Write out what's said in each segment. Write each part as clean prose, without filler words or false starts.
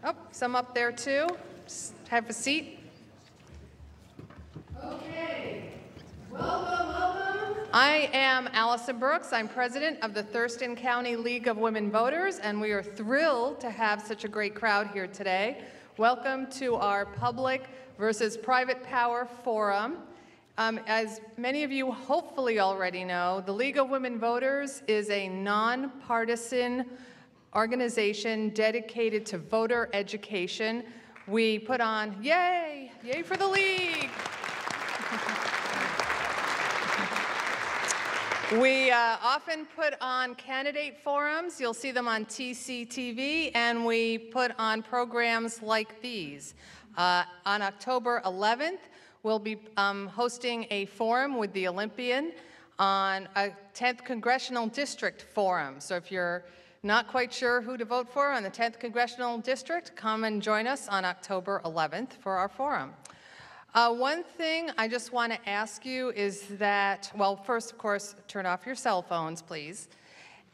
Oh, some up there too. Just have a seat. Okay. Welcome, welcome. I am Allison Brooks. I'm president of the Thurston County League of Women Voters, and we are thrilled to have such a great crowd here today. Welcome to our Public versus Private Power Forum. As many of you hopefully already know, the League of Women Voters is a nonpartisan organization dedicated to voter education. We put on, yay for the League. We often put on candidate forums. You'll see them on TCTV, and we put on programs like these. On October 11th, we'll be hosting a forum with the Olympian on a 10th Congressional District forum. So if you're not quite sure who to vote for on the 10th Congressional District, come and join us on October 11th for our forum. One thing I just want to ask you is that, well, first, of course, turn off your cell phones, please.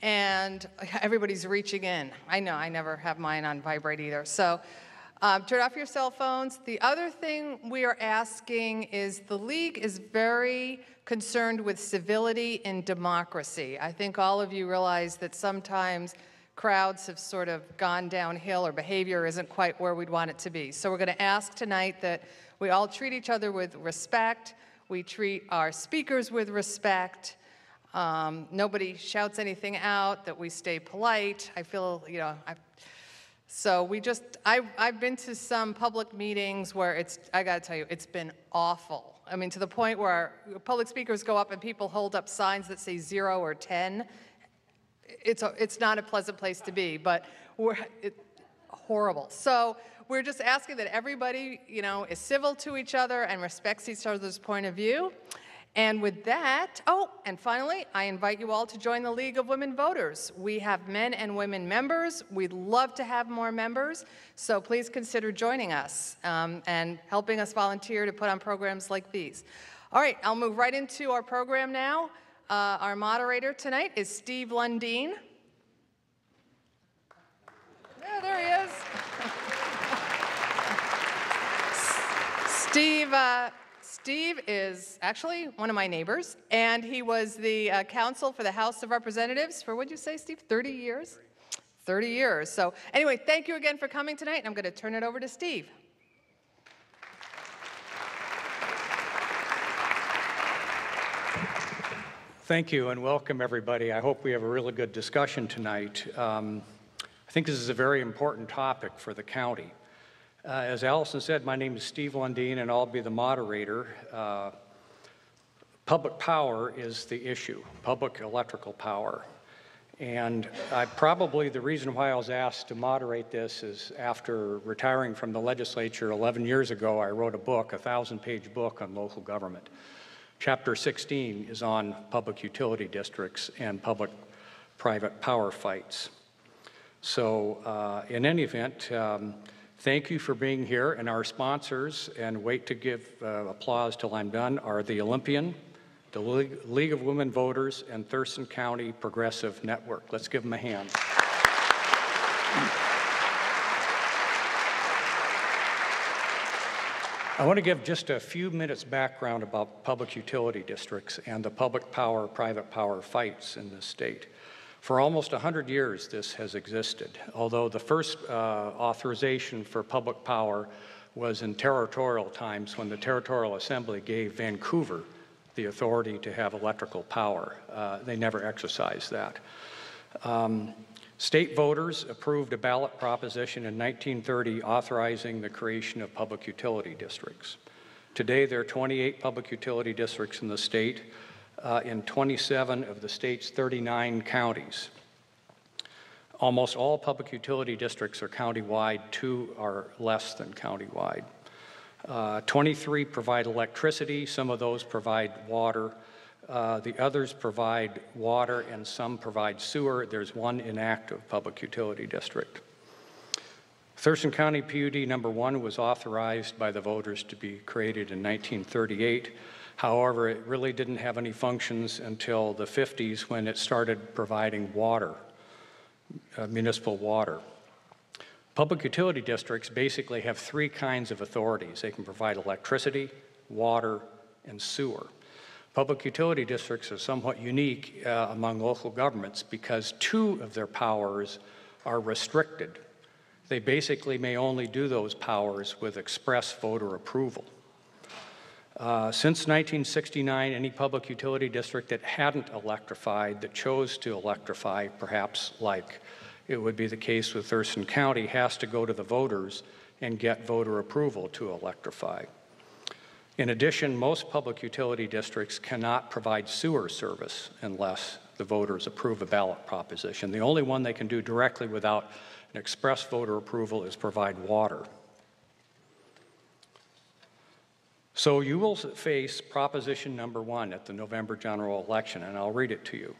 And everybody's reaching in. I know, I never have mine on vibrate either. So turn off your cell phones. The other thing we are asking is the League is very concerned with civility and democracy. I think all of you realize that sometimes crowds have sort of gone downhill or behavior isn't quite where we'd want it to be. So we're going to ask tonight that we all treat each other with respect. We treat our speakers with respect. Nobody shouts anything out, that we stay polite. I feel, you know, I've been to some public meetings where I gotta tell you, it's been awful. I mean, to the point where public speakers go up and people hold up signs that say 0 or 10. It's not a pleasant place to be, but it's horrible. So we're just asking that everybody, you know, is civil to each other and respects each other's point of view. And with that, and finally, I invite you all to join the League of Women Voters. We have men and women members. We'd love to have more members, so please consider joining us and helping us volunteer to put on programs like these. All right, I'll move right into our program now. Our moderator tonight is Steve Lundeen. Yeah, there he is. Steve is actually one of my neighbors, and he was the counsel for the House of Representatives for, what'd you say, Steve, 30 years? 30 years. So anyway, thank you again for coming tonight, and I'm going to turn it over to Steve. Thank you, and welcome, everybody. I hope we have a really good discussion tonight. I think this is a very important topic for the county. As Allison said, my name is Steve Lundeen, and I'll be the moderator. Public power is the issue, public electrical power. And the reason why I was asked to moderate this is after retiring from the legislature 11 years ago, I wrote a book, a 1,000-page book on local government. Chapter 16 is on public utility districts and public-private power fights. So in any event, thank you for being here, and our sponsors, and wait to give applause till I'm done, are the Olympian, the League of Women Voters, and Thurston County Progressive Network. Let's give them a hand. I want to give just a few minutes background about public utility districts and the public power, private power fights in this state. For almost 100 years, this has existed, although the first authorization for public power was in territorial times when the Territorial Assembly gave Vancouver the authority to have electrical power. They never exercised that. State voters approved a ballot proposition in 1930 authorizing the creation of public utility districts. Today, there are 28 public utility districts in the state, in 27 of the state's 39 counties. Almost all public utility districts are countywide, 2 are less than countywide. 23 provide electricity, some of those provide water. The others provide water and some provide sewer. There's one inactive public utility district. Thurston County PUD number 1 was authorized by the voters to be created in 1938. However, it really didn't have any functions until the 50s when it started providing water, municipal water. Public utility districts basically have three kinds of authorities. They can provide electricity, water, and sewer. Public utility districts are somewhat unique among local governments because two of their powers are restricted. They basically may only do those powers with express voter approval. Since 1969, any public utility district that hadn't electrified, that chose to electrify, perhaps like it would be the case with Thurston County, has to go to the voters and get voter approval to electrify. In addition, most public utility districts cannot provide sewer service unless the voters approve a ballot proposition. The only one they can do directly without an express voter approval is provide water. So you will face proposition number 1 at the November general election, and I'll read it to you.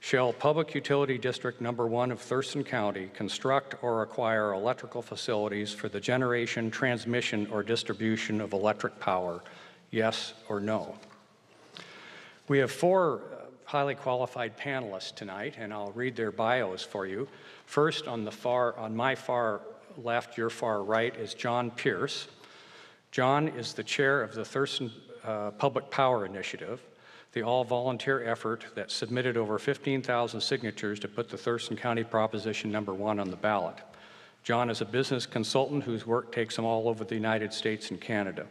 Shall Public Utility District Number 1 of Thurston County construct or acquire electrical facilities for the generation, transmission, or distribution of electric power? Yes or no? We have 4 highly qualified panelists tonight, and I'll read their bios for you. First, on my far left, your far right, is John Pierce. John is the chair of the Thurston Public Power Initiative, the all-volunteer effort that submitted over 15,000 signatures to put the Thurston County Proposition Number 1 on the ballot. John is a business consultant whose work takes him all over the United States and Canada.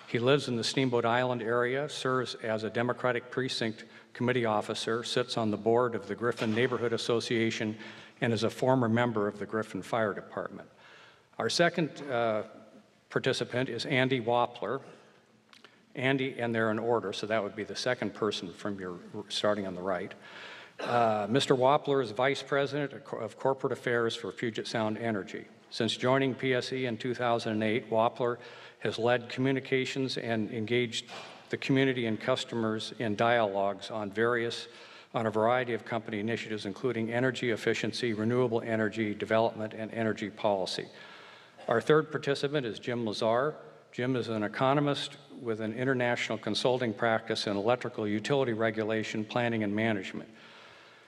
He lives in the Steamboat Island area, serves as a Democratic Precinct Committee officer, sits on the board of the Griffin Neighborhood Association, and is a former member of the Griffin Fire Department. Our second participant is Andy Wappler. Andy, and they're in order, so that would be the second person from your starting on the right. Mr. Wappler is Vice President of Corporate Affairs for Puget Sound Energy. Since joining PSE in 2008, Wappler has led communications and engaged the community and customers in dialogues on a variety of company initiatives, including energy efficiency, renewable energy development, and energy policy. Our third participant is Jim Lazar. Jim is an economist with an international consulting practice in electrical utility regulation, planning, and management.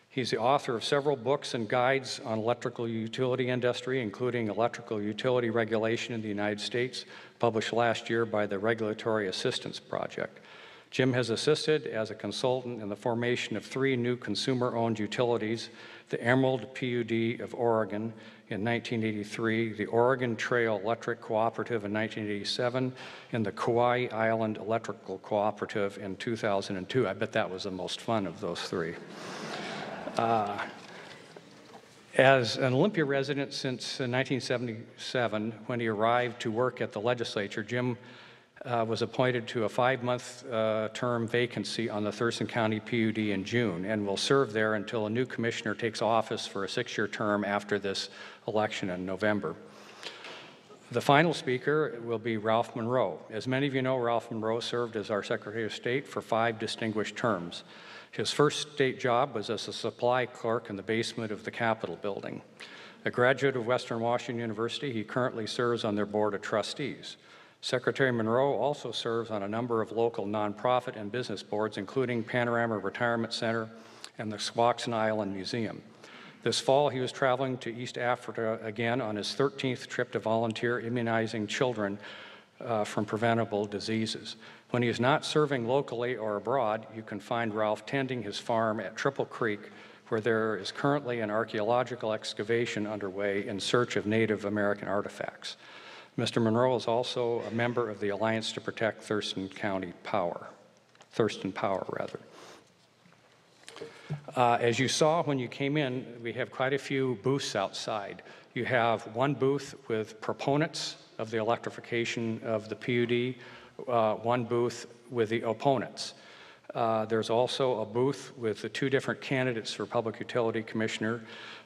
He's the author of several books and guides on electrical utility industry, including Electrical Utility Regulation in the United States, published last year by the Regulatory Assistance Project. Jim has assisted as a consultant in the formation of 3 new consumer-owned utilities, the Emerald PUD of Oregon in 1983, the Oregon Trail Electric Cooperative in 1987, and the Kauai Island Electrical Cooperative in 2002. I bet that was the most fun of those 3. As an Olympia resident since 1977, when he arrived to work at the legislature, Jim was appointed to a 5-month term vacancy on the Thurston County PUD in June and will serve there until a new commissioner takes office for a 6-year term after this election in November. The final speaker will be Ralph Monroe. As many of you know, Ralph Monroe served as our Secretary of State for 5 distinguished terms. His first state job was as a supply clerk in the basement of the Capitol building. A graduate of Western Washington University, he currently serves on their board of trustees. Secretary Monroe also serves on a number of local nonprofit and business boards, including Panorama Retirement Center and the Squaxin Island Museum. This fall, he was traveling to East Africa again on his 13th trip to volunteer immunizing children from preventable diseases. When he is not serving locally or abroad, you can find Ralph tending his farm at Triple Creek, where there is currently an archaeological excavation underway in search of Native American artifacts. Mr. Monroe is also a member of the Alliance to Protect Thurston Power. As you saw when you came in, we have quite a few booths outside. You have one booth with proponents of the electrification of the PUD, one booth with the opponents. There's also a booth with the 2 different candidates for Public Utility Commissioner,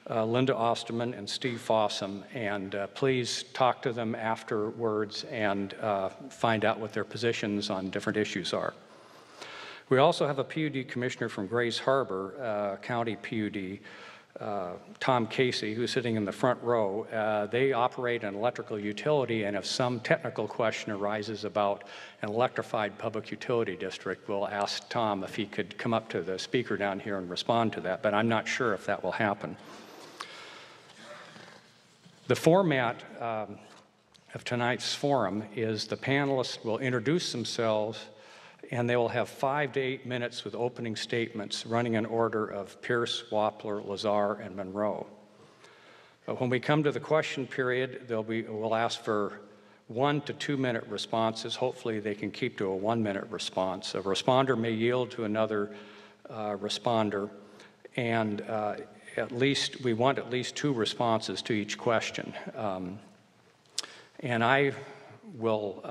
Linda Osterman and Steve Fossum, and please talk to them afterwards and find out what their positions on different issues are. We also have a PUD commissioner from Grays Harbor County PUD, Tom Casey, who's sitting in the front row. They operate an electrical utility, and if some technical question arises about an electrified public utility district, we'll ask Tom if he could come up to the speaker down here and respond to that, but I'm not sure if that will happen. The format of tonight's forum is the panelists will introduce themselves, and they will have 5 to 8 minutes with opening statements running in order of Pierce, Wappler, Lazar, and Monroe. But when we come to the question period, we'll ask for 1 to 2 minute responses. Hopefully they can keep to a 1 minute response. A responder may yield to another responder, and we want at least 2 responses to each question. And I will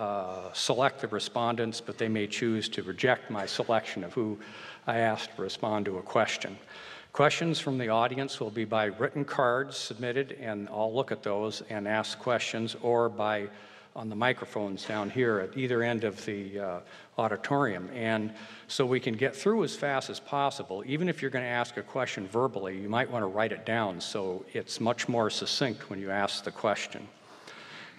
select the respondents, but they may choose to reject my selection of who I asked to respond to a question. Questions from the audience will be by written cards submitted, and I'll look at those and ask questions, or on the microphones down here at either end of the auditorium. And so we can get through as fast as possible. Even if you're going to ask a question verbally, you might want to write it down so it's much more succinct when you ask the question.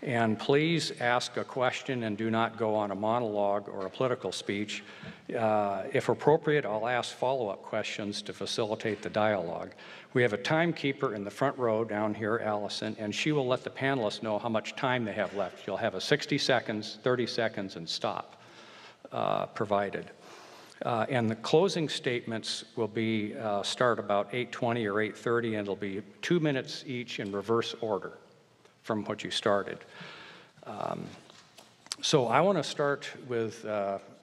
And please ask a question and do not go on a monologue or a political speech. If appropriate, I'll ask follow-up questions to facilitate the dialogue. We have a timekeeper in the front row down here, Allison, and she will let the panelists know how much time they have left. You'll have a 60 seconds, 30 seconds, and stop provided. And the closing statements will be start about 8:20 or 8:30, and it'll be 2 minutes each in reverse order from what you started. So I want to start with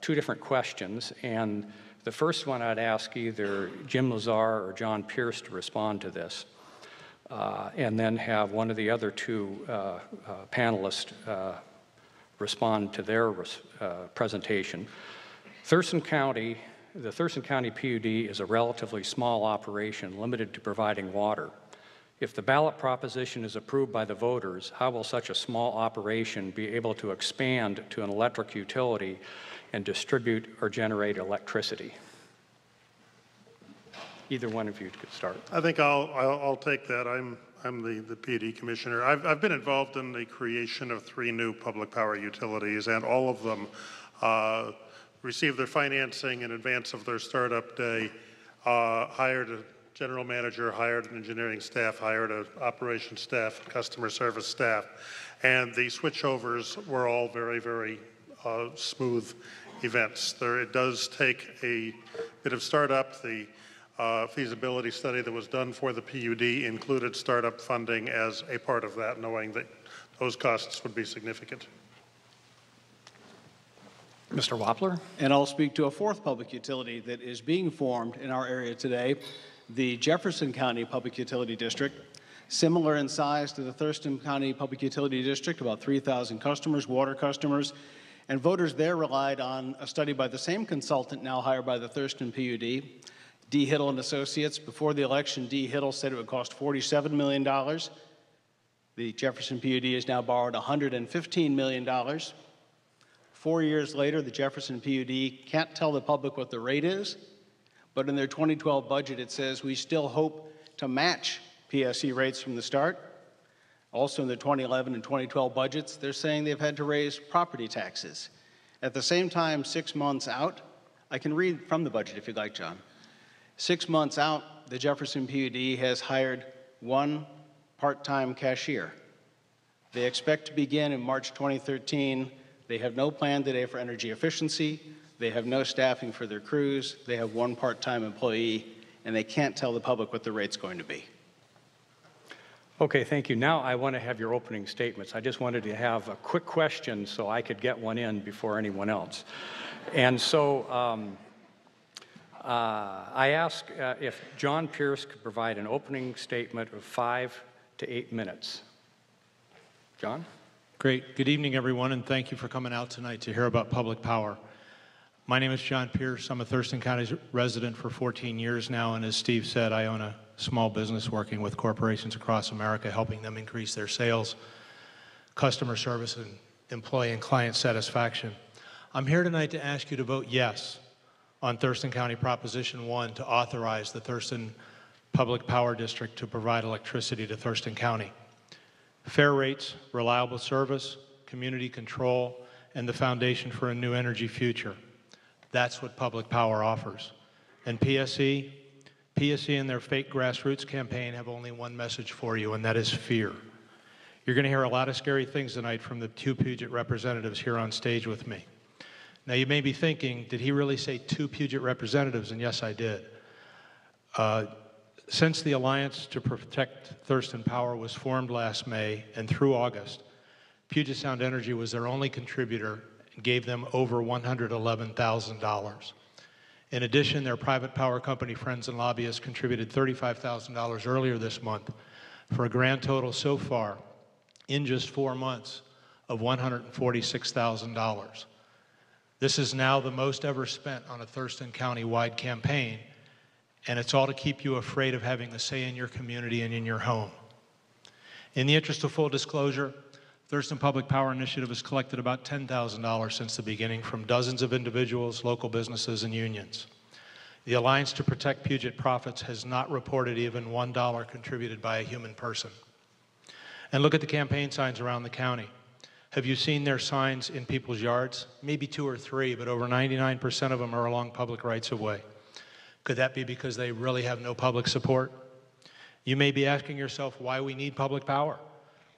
2 different questions, and the first one I'd ask either Jim Lazar or John Pierce to respond to this, and then have one of the other 2 panelists respond to their presentation. The Thurston County PUD is a relatively small operation limited to providing water. If the ballot proposition is approved by the voters, how will such a small operation be able to expand to an electric utility and distribute or generate electricity? Either one of you could start. I think I'll take that. I'm the PUD commissioner. I've been involved in the creation of 3 new public power utilities, and all of them received their financing in advance of their startup day, hired a general manager, hired an engineering staff, hired an operations staff, customer service staff, and the switchovers were all very, very smooth events. It does take a bit of startup. The feasibility study that was done for the PUD included startup funding as a part of that, knowing that those costs would be significant. Mr. Wappler? And I'll speak to a 4th public utility that is being formed in our area today, the Jefferson County Public Utility District. Similar in size to the Thurston County Public Utility District, about 3,000 customers, water customers, and voters there relied on a study by the same consultant now hired by the Thurston PUD, D. Hiddle and Associates. Before the election, D. Hiddle said it would cost $47 million. The Jefferson PUD has now borrowed $115 million. 4 years later, the Jefferson PUD can't tell the public what the rate is, but in their 2012 budget, it says we still hope to match PSC rates from the start. Also in the 2011 and 2012 budgets, they're saying they've had to raise property taxes. At the same time, 6 months out, I can read from the budget if you'd like, John. 6 months out, the Jefferson PUD has hired 1 part-time cashier. They expect to begin in March 2013. They have no plan today for energy efficiency. They have no staffing for their crews. They have 1 part-time employee, and they can't tell the public what the rate's going to be. Okay, thank you. Now I want to have your opening statements. I just wanted to have a quick question so I could get one in before anyone else. And so I ask if John Pierce could provide an opening statement of 5 to 8 minutes. John? Great. Good evening, everyone, and thank you for coming out tonight to hear about public power. My name is John Pierce. I'm a Thurston County resident for 14 years now, and as Steve said, I own a small business working with corporations across America, helping them increase their sales, customer service, and employee and client satisfaction. I'm here tonight to ask you to vote yes on Thurston County Proposition 1 to authorize the Thurston Public Power District to provide electricity to Thurston County. Fair rates, reliable service, community control, and the foundation for a new energy future. That's what public power offers. And PSE and their fake grassroots campaign have only one message for you, and that is fear. You're going to hear a lot of scary things tonight from the two Puget representatives here on stage with me. Now, you may be thinking, did he really say two Puget representatives? And yes, I did. Since the Alliance to Protect Thurston Power was formed last May and through August, Puget Sound Energy was their only contributor and gave them over $111,000. In addition, their private power company friends and lobbyists contributed $35,000 earlier this month for a grand total so far in just 4 months of $146,000. This is now the most ever spent on a Thurston County-wide campaign, and it's all to keep you afraid of having a say in your community and in your home. In the interest of full disclosure, Thurston Public Power Initiative has collected about $10,000 since the beginning from dozens of individuals, local businesses, and unions. The Alliance to Protect Puget Profits has not reported even $1 contributed by a human person. And look at the campaign signs around the county. Have you seen their signs in people's yards? Maybe 2 or 3, but over 99% of them are along public rights-of-way. Could that be because they really have no public support? You may be asking yourself why we need public power.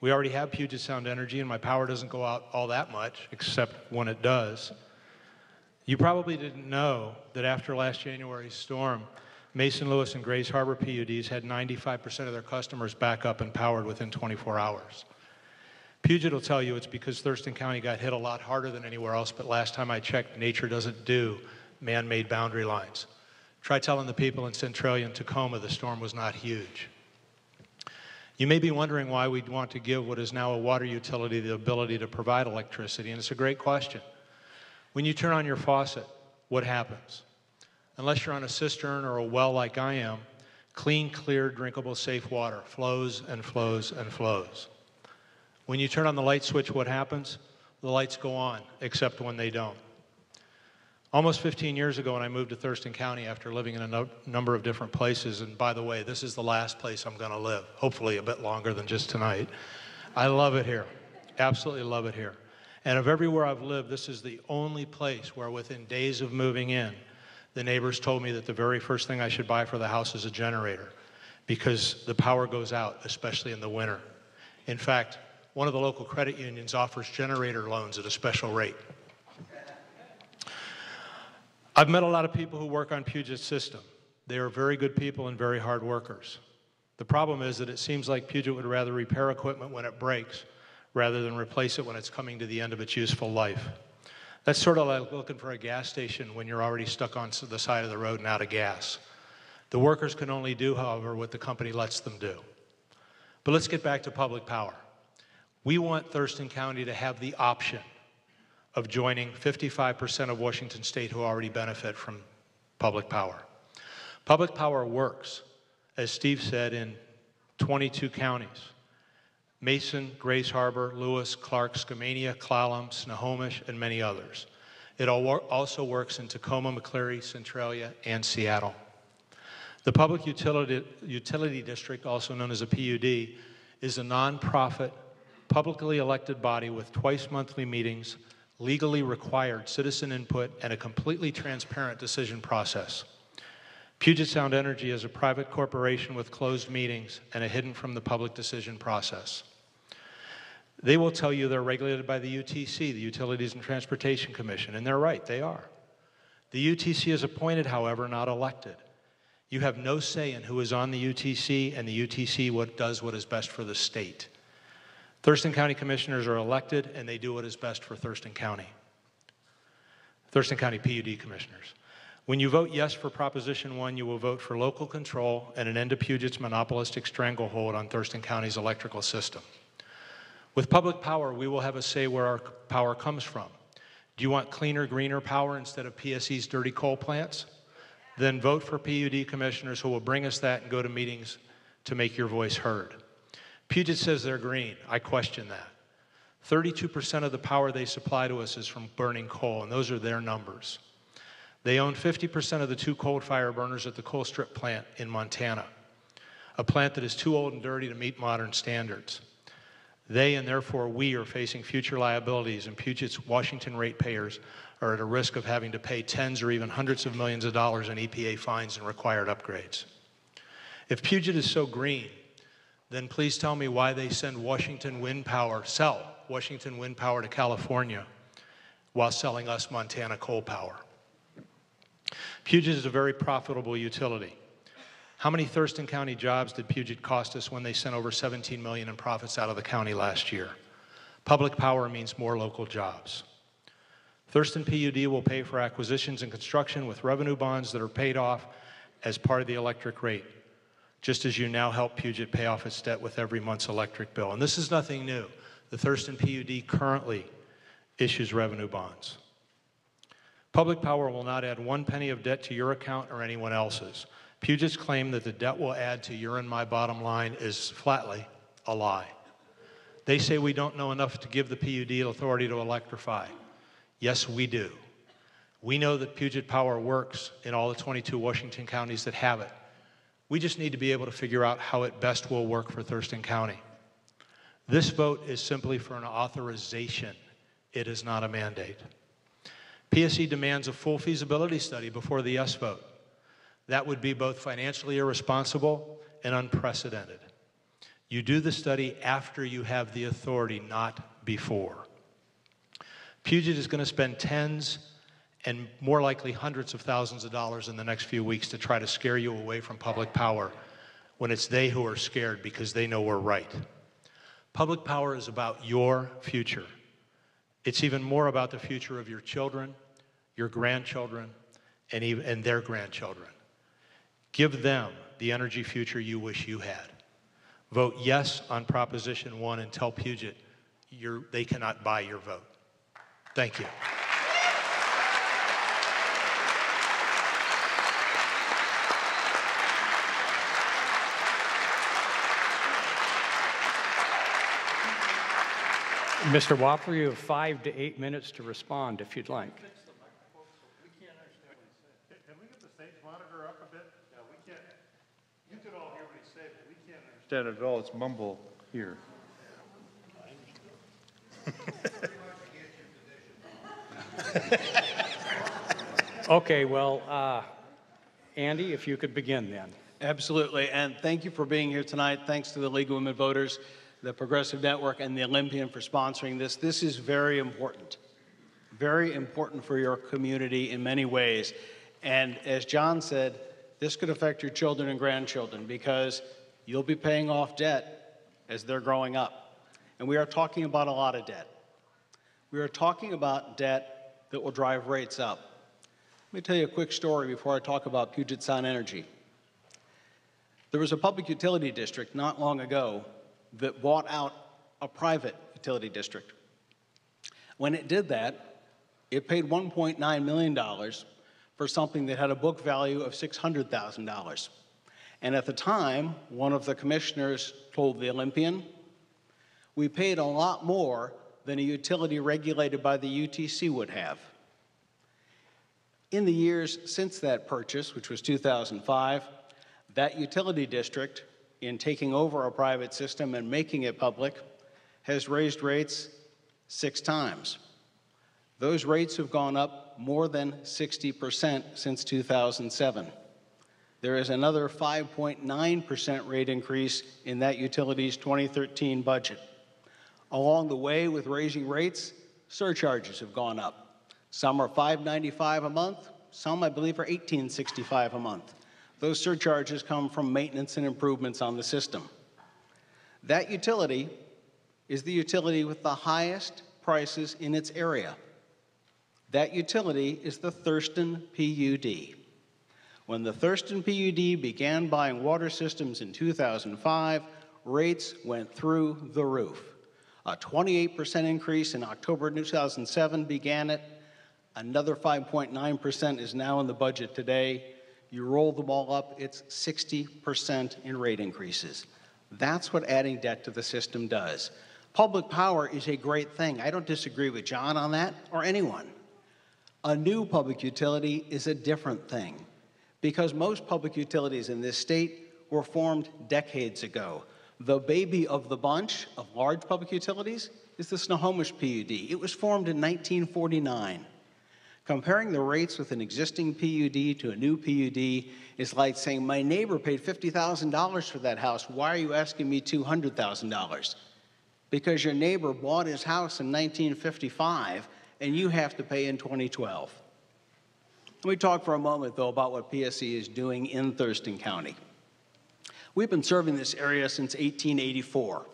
We already have Puget Sound Energy, and my power doesn't go out all that much, except when it does. You probably didn't know that after last January's storm, Mason, Lewis, and Grays Harbor PUDs had 95% of their customers back up and powered within 24 hours. Puget will tell you it's because Thurston County got hit a lot harder than anywhere else, but last time I checked, nature doesn't do man-made boundary lines. Try telling the people in Centralia and Tacoma the storm was not huge. You may be wondering why we'd want to give what is now a water utility the ability to provide electricity, and it's a great question. When you turn on your faucet, what happens? Unless you're on a cistern or a well like I am, clean, clear, drinkable, safe water flows and flows and flows. When you turn on the light switch, what happens? The lights go on, except when they don't. Almost 15 years ago when I moved to Thurston County after living in a number of different places, and by the way, this is the last place I'm going to live, hopefully a bit longer than just tonight. I love it here, absolutely love it here. And of everywhere I've lived, this is the only place where within days of moving in, the neighbors told me that the very first thing I should buy for the house is a generator because the power goes out, especially in the winter. In fact, one of the local credit unions offers generator loans at a special rate. I've met a lot of people who work on Puget's system. They are very good people and very hard workers. The problem is that it seems like Puget would rather repair equipment when it breaks rather than replace it when it's coming to the end of its useful life. That's sort of like looking for a gas station when you're already stuck on the side of the road and out of gas. The workers can only do, however, what the company lets them do. But let's get back to public power. We want Thurston County to have the option of joining 55% of Washington State who already benefit from public power. Public power works, as Steve said, in 22 counties. Mason, Grays Harbor, Lewis, Clark, Skamania, Clallam, Snohomish, and many others. It also works in Tacoma, McCleary, Centralia, and Seattle. The Public Utility District, also known as a PUD, is a nonprofit, publicly elected body with twice-monthly meetings, legally required citizen input, and a completely transparent decision process. Puget Sound Energy is a private corporation with closed meetings and a hidden from the public decision process. They will tell you they're regulated by the UTC, the Utilities and Transportation Commission, and they're right, they are. The UTC is appointed, however, not elected. You have no say in who is on the UTC, and the UTC does what is best for the state. Thurston County Commissioners are elected, and they do what is best for Thurston County. Thurston County PUD Commissioners. When you vote yes for Proposition 1, you will vote for local control and an end to Puget's monopolistic stranglehold on Thurston County's electrical system. With public power, we will have a say where our power comes from. Do you want cleaner, greener power instead of PSE's dirty coal plants? Then vote for PUD commissioners who will bring us that and go to meetings to make your voice heard. Puget says they're green. I question that. 32% of the power they supply to us is from burning coal, and those are their numbers. They own 50% of the 2 coal fire burners at the coal strip plant in Montana, a plant that is too old and dirty to meet modern standards. They, and therefore we, are facing future liabilities, and Puget's Washington ratepayers are at a risk of having to pay tens or even hundreds of millions of dollars in EPA fines and required upgrades. If Puget is so green, then please tell me why they send Washington Wind Power, sell Washington Wind Power to California while selling us Montana coal power. Puget is a very profitable utility. How many Thurston County jobs did Puget cost us when they sent over $17 million in profits out of the county last year? Public power means more local jobs. Thurston PUD will pay for acquisitions and construction with revenue bonds that are paid off as part of the electric rate, just as you now help Puget pay off its debt with every month's electric bill. And this is nothing new. The Thurston PUD currently issues revenue bonds. Public power will not add 1 penny of debt to your account or anyone else's. Puget's claim that the debt will add to your and my bottom line is flatly a lie. They say we don't know enough to give the PUD authority to electrify. Yes, we do. We know that Puget Power works in all the 22 Washington counties that have it. We just need to be able to figure out how it best will work for Thurston County. This vote is simply for an authorization. It is not a mandate. PSC demands a full feasibility study before the yes vote. That would be both financially irresponsible and unprecedented. You do the study after you have the authority, not before. Puget is going to spend tens and more likely hundreds of thousands of dollars in the next few weeks to try to scare you away from public power when it's they who are scared because they know we're right. Public power is about your future. It's even more about the future of your children, your grandchildren, and their grandchildren. Give them the energy future you wish you had. Vote yes on Proposition 1 and tell Puget they cannot buy your vote. Thank you. Mr. Whopper, you have 5 to 8 minutes to respond if you'd like. Can we get the stage monitor up a bit? Yeah, we can't. You can all hear what he's saying, but we can't understand it at all. It's mumble here. Okay, well, Andy, if you could begin then. Absolutely, and thank you for being here tonight. Thanks to the League of Women Voters, the Progressive Network, and the Olympian for sponsoring this. This is very important for your community in many ways. And as John said, this could affect your children and grandchildren because you'll be paying off debt as they're growing up. And we are talking about a lot of debt. We are talking about debt that will drive rates up. Let me tell you a quick story before I talk about Puget Sound Energy. There was a public utility district not long ago that bought out a private utility district. When it did that, it paid $1.9 million for something that had a book value of $600,000. And at the time, one of the commissioners told the Olympian, we paid a lot more than a utility regulated by the UTC would have. In the years since that purchase, which was 2005, that utility district, in taking over a private system and making it public, has raised rates 6 times. Those rates have gone up more than 60% since 2007. There is another 5.9% rate increase in that utility's 2013 budget. Along the way with raising rates, surcharges have gone up. Some are $5.95 a month, some I believe are $18.65 a month. Those surcharges come from maintenance and improvements on the system. That utility is the utility with the highest prices in its area. That utility is the Thurston PUD. When the Thurston PUD began buying water systems in 2005, rates went through the roof. A 28% increase in October 2007 began it. Another 5.9% is now in the budget today. You roll them all up, it's 60% in rate increases. That's what adding debt to the system does. Public power is a great thing. I don't disagree with John on that, or anyone. A new public utility is a different thing, because most public utilities in this state were formed decades ago. The baby of the bunch of large public utilities is the Snohomish PUD. It was formed in 1949. Comparing the rates with an existing PUD to a new PUD is like saying, my neighbor paid $50,000 for that house. Why are you asking me $200,000? Because your neighbor bought his house in 1955 and you have to pay in 2012. Let me talk for a moment, though, about what PSC is doing in Thurston County. We've been serving this area since 1884,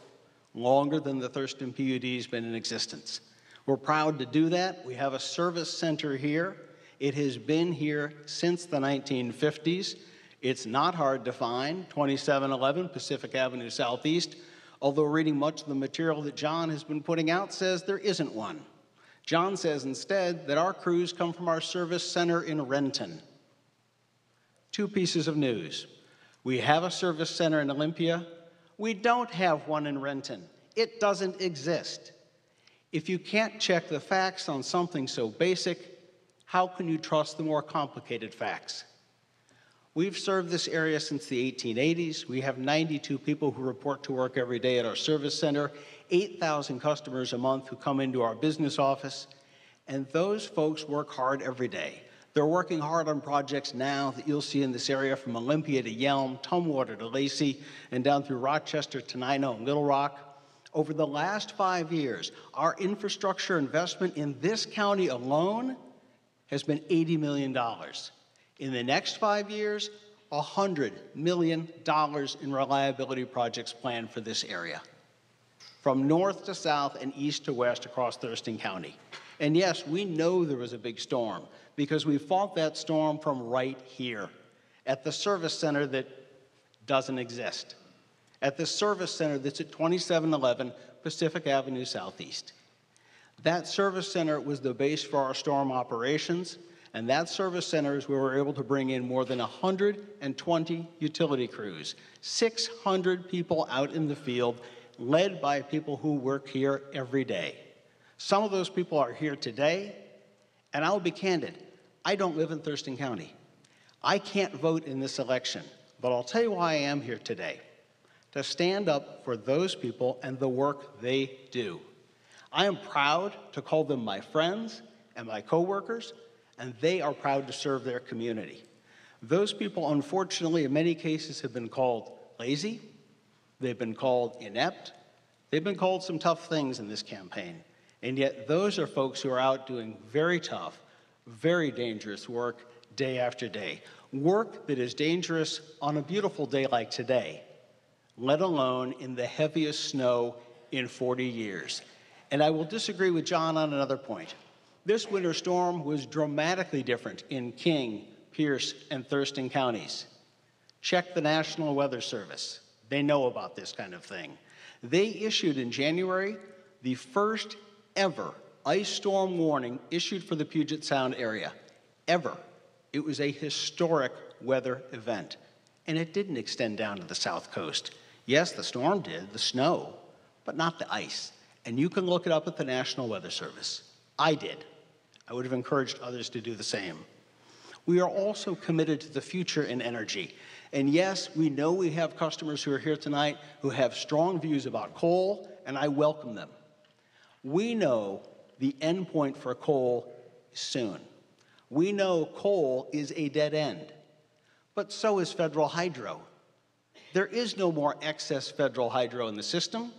longer than the Thurston PUD has been in existence. We're proud to do that. We have a service center here. It has been here since the 1950s. It's not hard to find, 2711 Pacific Avenue Southeast, although reading much of the material that John has been putting out says there isn't one. John says instead that our crews come from our service center in Renton. Two pieces of news. We have a service center in Olympia. We don't have one in Renton. It doesn't exist. If you can't check the facts on something so basic, how can you trust the more complicated facts? We've served this area since the 1880s. We have 92 people who report to work every day at our service center, 8,000 customers a month who come into our business office, and those folks work hard every day. They're working hard on projects now that you'll see in this area from Olympia to Yelm, Tumwater to Lacey, and down through Rochester to Nino and Little Rock. Over the last 5 years, our infrastructure investment in this county alone has been $80 million. In the next 5 years, $100 million in reliability projects planned for this area, from north to south and east to west across Thurston County. And yes, we know there was a big storm because we fought that storm from right here at the service center that doesn't exist, at the service center that's at 2711 Pacific Avenue Southeast. That service center was the base for our storm operations, and that service center is where we're able to bring in more than 120 utility crews, 600 people out in the field, led by people who work here every day. Some of those people are here today, and I'll be candid, I don't live in Thurston County. I can't vote in this election, but I'll tell you why I am here today. To stand up for those people and the work they do. I am proud to call them my friends and my coworkers, and they are proud to serve their community. Those people, unfortunately, in many cases have been called lazy, they've been called inept, they've been called some tough things in this campaign, and yet those are folks who are out doing very tough, very dangerous work day after day. Work that is dangerous on a beautiful day like today, let alone in the heaviest snow in 40 years. And I will disagree with John on another point. This winter storm was dramatically different in King, Pierce, and Thurston counties. Check the National Weather Service. They know about this kind of thing. They issued in January the first ever ice storm warning issued for the Puget Sound area, ever. It was a historic weather event, and it didn't extend down to the South Coast. Yes, the storm did, the snow, but not the ice. And you can look it up at the National Weather Service. I did. I would have encouraged others to do the same. We are also committed to the future in energy. And yes, we know we have customers who are here tonight who have strong views about coal, and I welcome them. We know the end point for coal is soon. We know coal is a dead end, but so is federal hydro. There is no more excess federal hydro in the system.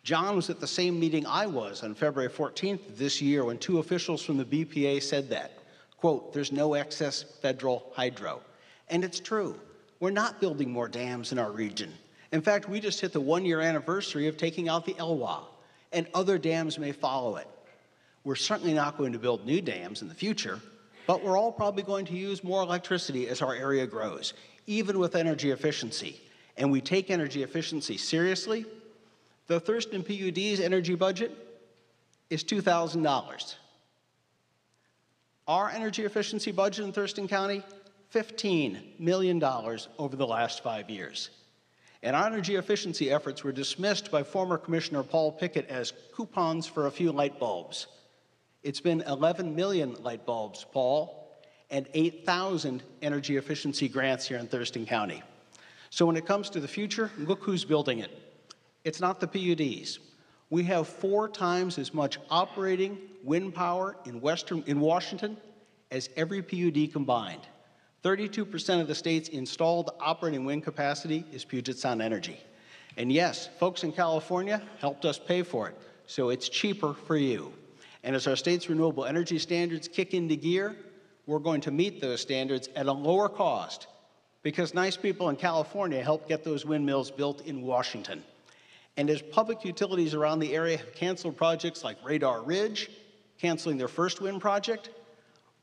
John was at the same meeting I was on February 14th of this year when two officials from the BPA said that, quote, there's no excess federal hydro. And it's true. We're not building more dams in our region. In fact, we just hit the 1-year anniversary of taking out the Elwha, and other dams may follow it. We're certainly not going to build new dams in the future, but we're all probably going to use more electricity as our area grows, even with energy efficiency. And we take energy efficiency seriously. The Thurston PUD's energy budget is $2,000. Our energy efficiency budget in Thurston County, $15 million over the last 5 years. And our energy efficiency efforts were dismissed by former Commissioner Paul Pickett as coupons for a few light bulbs. It's been 11 million light bulbs, Paul, and 8,000 energy efficiency grants here in Thurston County. So when it comes to the future, look who's building it. It's not the PUDs. We have 4 times as much operating wind power in Washington as every PUD combined. 32% of the state's installed operating wind capacity is Puget Sound energy. And yes, folks in California helped us pay for it, so it's cheaper for you. And as our state's renewable energy standards kick into gear, we're going to meet those standards at a lower cost because nice people in California helped get those windmills built in Washington. And as public utilities around the area have canceled projects like Radar Ridge, canceling their first wind project,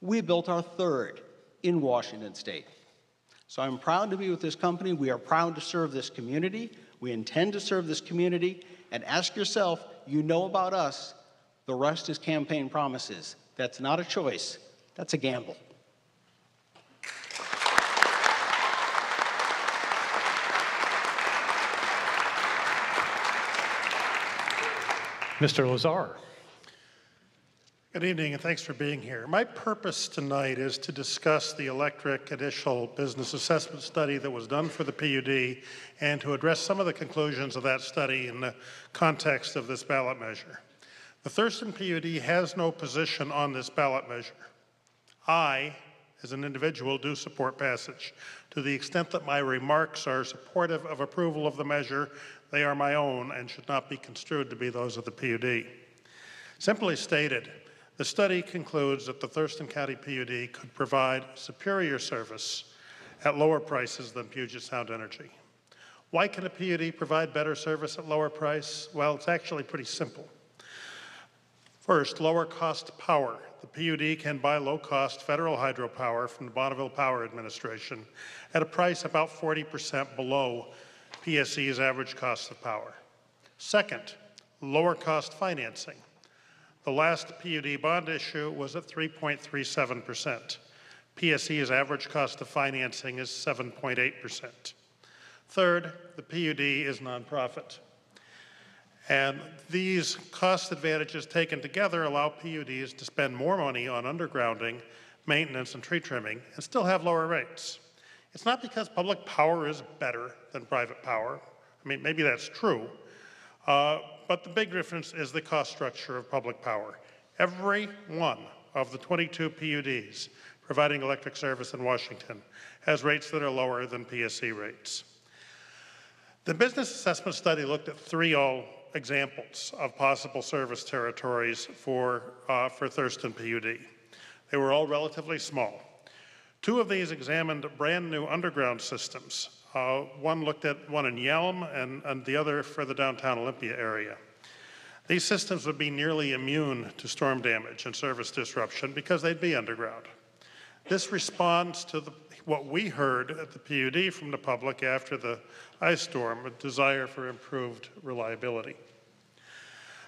we built our third in Washington state. So I'm proud to be with this company. We are proud to serve this community. We intend to serve this community. And ask yourself, you know about us, the rest is campaign promises. That's not a choice, that's a gamble. Mr. Lazar. Good evening, and thanks for being here. My purpose tonight is to discuss the electric initial business assessment study that was done for the PUD and to address some of the conclusions of that study in the context of this ballot measure. The Thurston PUD has no position on this ballot measure. I, as an individual, do support passage. To the extent that my remarks are supportive of approval of the measure, they are my own and should not be construed to be those of the PUD. Simply stated, the study concludes that the Thurston County PUD could provide superior service at lower prices than Puget Sound Energy. Why can a PUD provide better service at lower price? Well, it's actually pretty simple. First, lower cost power. The PUD can buy low-cost federal hydropower from the Bonneville Power Administration at a price about 40% below PSC's average cost of power. Second, lower cost financing. The last PUD bond issue was at 3.37%. PSC's average cost of financing is 7.8%. Third, the PUD is nonprofit. And these cost advantages taken together allow PUDs to spend more money on undergrounding, maintenance, and tree trimming and still have lower rates. It's not because public power is better than private power. I mean, maybe that's true. But the big difference is the cost structure of public power. Every one of the 22 PUDs providing electric service in Washington has rates that are lower than PSC rates. The business assessment study looked at three examples of possible service territories for Thurston PUD. They were all relatively small. Two of these examined brand new underground systems. One looked at one in Yelm and the other for the downtown Olympia area. These systems would be nearly immune to storm damage and service disruption because they'd be underground. This responds to what we heard at the PUD from the public after the ice storm, a desire for improved reliability.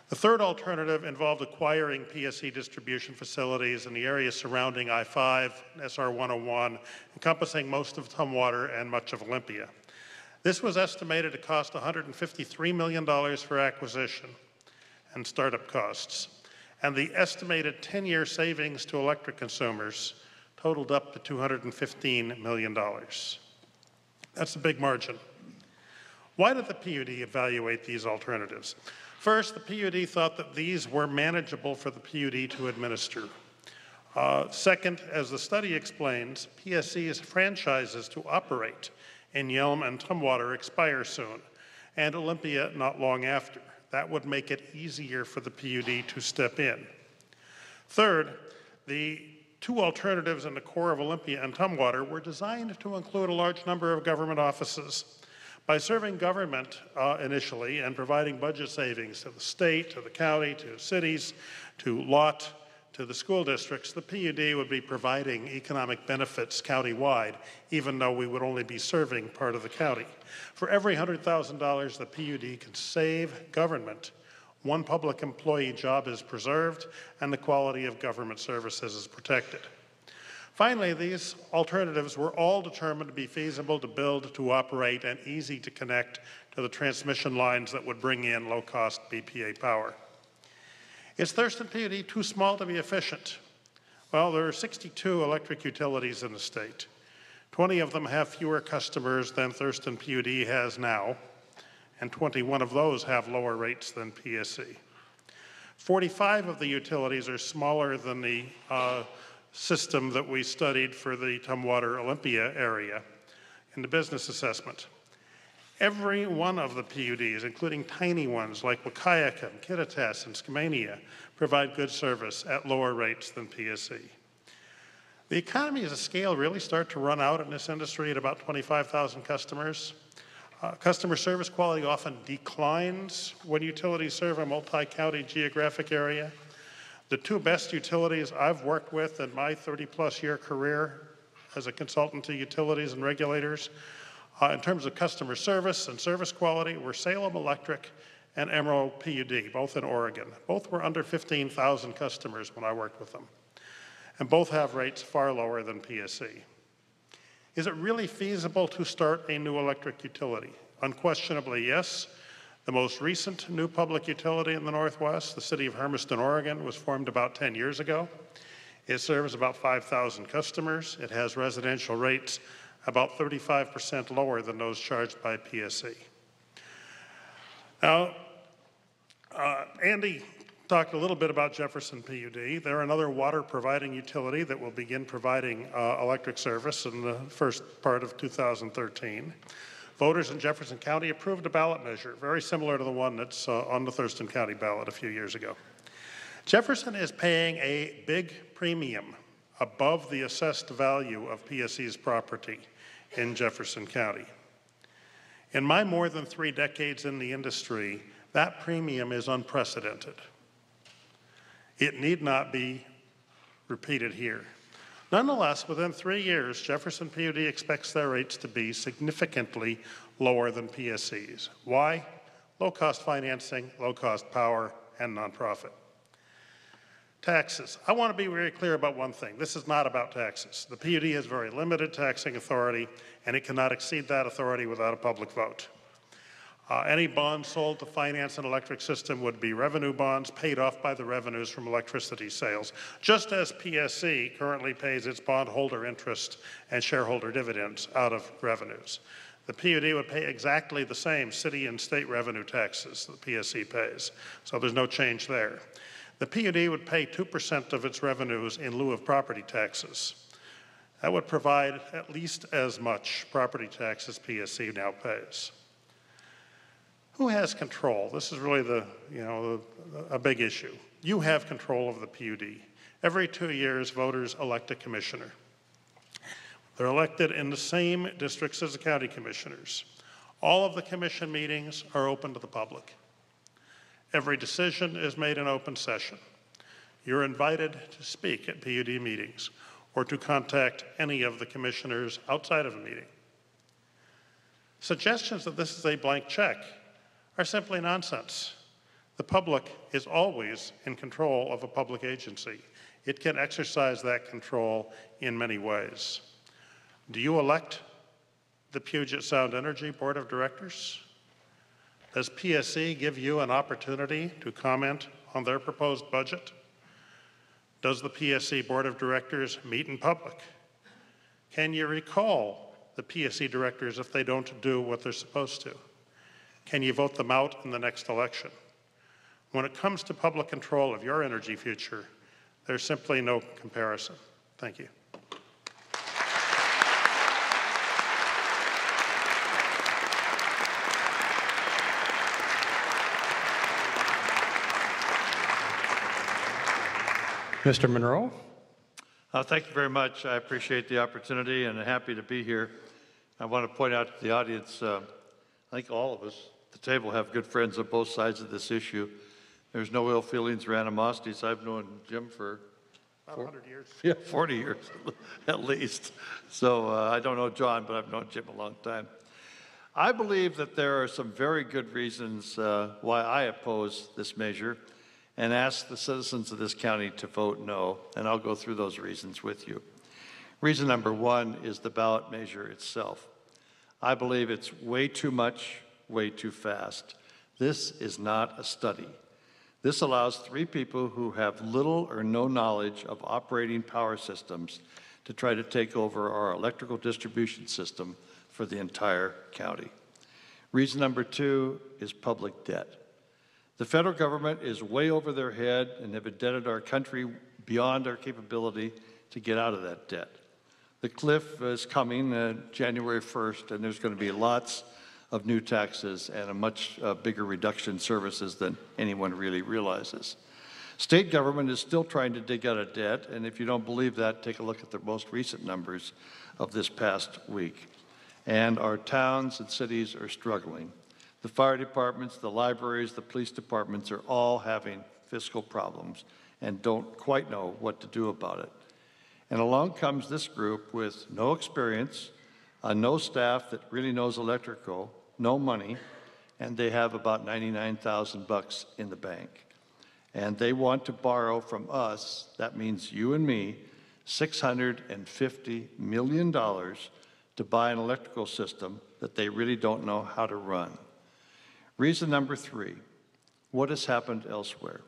The third alternative involved acquiring PSC distribution facilities in the area surrounding I-5, SR 101, encompassing most of Tumwater and much of Olympia. This was estimated to cost $153 million for acquisition and startup costs, and the estimated 10-year savings to electric consumers totaled up to $215 million. That's a big margin. Why did the PUD evaluate these alternatives? First, the PUD thought that these were manageable for the PUD to administer. Second, as the study explains, PSC's franchises to operate in Yelm and Tumwater expire soon, and Olympia not long after. That would make it easier for the PUD to step in. Third, the two alternatives in the core of Olympia and Tumwater were designed to include a large number of government offices. By serving government initially and providing budget savings to the state, to the county, to cities, to LOT, to the school districts, the PUD would be providing economic benefits countywide, even though we would only be serving part of the county. For every $100,000 the PUD can save government, one public employee job is preserved and the quality of government services is protected. Finally, these alternatives were all determined to be feasible to build, to operate, and easy to connect to the transmission lines that would bring in low-cost BPA power. Is Thurston PUD too small to be efficient? Well, there are 62 electric utilities in the state. 20 of them have fewer customers than Thurston PUD has now, and 21 of those have lower rates than PSC. 45 of the utilities are smaller than the system that we studied for the Tumwater Olympia area in the business assessment. Every one of the PUDs, including tiny ones like Wakayakum, Kittitas, and Skamania, provide good service at lower rates than PSC. The economies of scale really start to run out in this industry at about 25,000 customers. Customer service quality often declines when utilities serve a multi-county geographic area. The two best utilities I've worked with in my 30-plus year career as a consultant to utilities and regulators in terms of customer service and service quality were Salem Electric and Emerald PUD, both in Oregon. Both were under 15,000 customers when I worked with them. And both have rates far lower than PSC. Is it really feasible to start a new electric utility? Unquestionably, yes. The most recent new public utility in the Northwest, the city of Hermiston, Oregon, was formed about 10 years ago. It serves about 5,000 customers. It has residential rates about 35% lower than those charged by PSC. Now, Andy talked a little bit about Jefferson PUD. They're another water providing utility that will begin providing electric service in the first part of 2013. Voters in Jefferson County approved a ballot measure, very similar to the one that's on the Thurston County ballot a few years ago. Jefferson is paying a big premium above the assessed value of PSC's property in Jefferson County. In my more than 3 decades in the industry, that premium is unprecedented. It need not be repeated here. Nonetheless, within 3 years, Jefferson PUD expects their rates to be significantly lower than PSC's. Why? Low-cost financing, low-cost power, and nonprofit. Taxes. I want to be very clear about one thing. This is not about taxes. The PUD has very limited taxing authority, and it cannot exceed that authority without a public vote. Any bonds sold to finance an electric system would be revenue bonds paid off by the revenues from electricity sales, just as PSC currently pays its bondholder interest and shareholder dividends out of revenues. The PUD would pay exactly the same city and state revenue taxes that PSC pays, so there's no change there. The PUD would pay 2% of its revenues in lieu of property taxes. That would provide at least as much property tax as PSC now pays. Who has control? This is really a big issue. You have control of the PUD. Every 2 years, voters elect a commissioner. They're elected in the same districts as the county commissioners. All of the commission meetings are open to the public. Every decision is made in open session. You're invited to speak at PUD meetings or to contact any of the commissioners outside of a meeting. Suggestions that this is a blank check are simply nonsense. The public is always in control of a public agency. It can exercise that control in many ways. Do you elect the Puget Sound Energy Board of Directors? Does PSC give you an opportunity to comment on their proposed budget? Does the PSC Board of Directors meet in public? Can you recall the PSC directors if they don't do what they're supposed to? Can you vote them out in the next election? When it comes to public control of your energy future, there's simply no comparison. Thank you. Mr. Monroe? Thank you very much. I appreciate the opportunity and I'm happy to be here. I want to point out to the audience, I think all of us at the table have good friends on both sides of this issue. There's no ill feelings or animosities. I've known Jim for 100 years. Yeah, 40 years at least. So I don't know John, but I've known Jim a long time. I believe that there are some very good reasons why I oppose this measure and ask the citizens of this county to vote no, and I'll go through those reasons with you. Reason number one is the ballot measure itself. I believe it's way too much, way too fast. This is not a study. This allows 3 people who have little or no knowledge of operating power systems to try to take over our electrical distribution system for the entire county. Reason number 2 is public debt. The federal government is way over their head and have indebted our country beyond our capability to get out of that debt. The cliff is coming January 1st, and there's going to be lots of new taxes and a much bigger reduction in services than anyone really realizes. State government is still trying to dig out of debt, and if you don't believe that, take a look at the most recent numbers of this past week. And our towns and cities are struggling. The fire departments, the libraries, the police departments are all having fiscal problems and don't quite know what to do about it. And along comes this group with no experience, no staff that really knows electrical, no money, and they have about $99,000 in the bank. And they want to borrow from us, that means you and me, $650 million to buy an electrical system that they really don't know how to run. Reason number 3, what has happened elsewhere?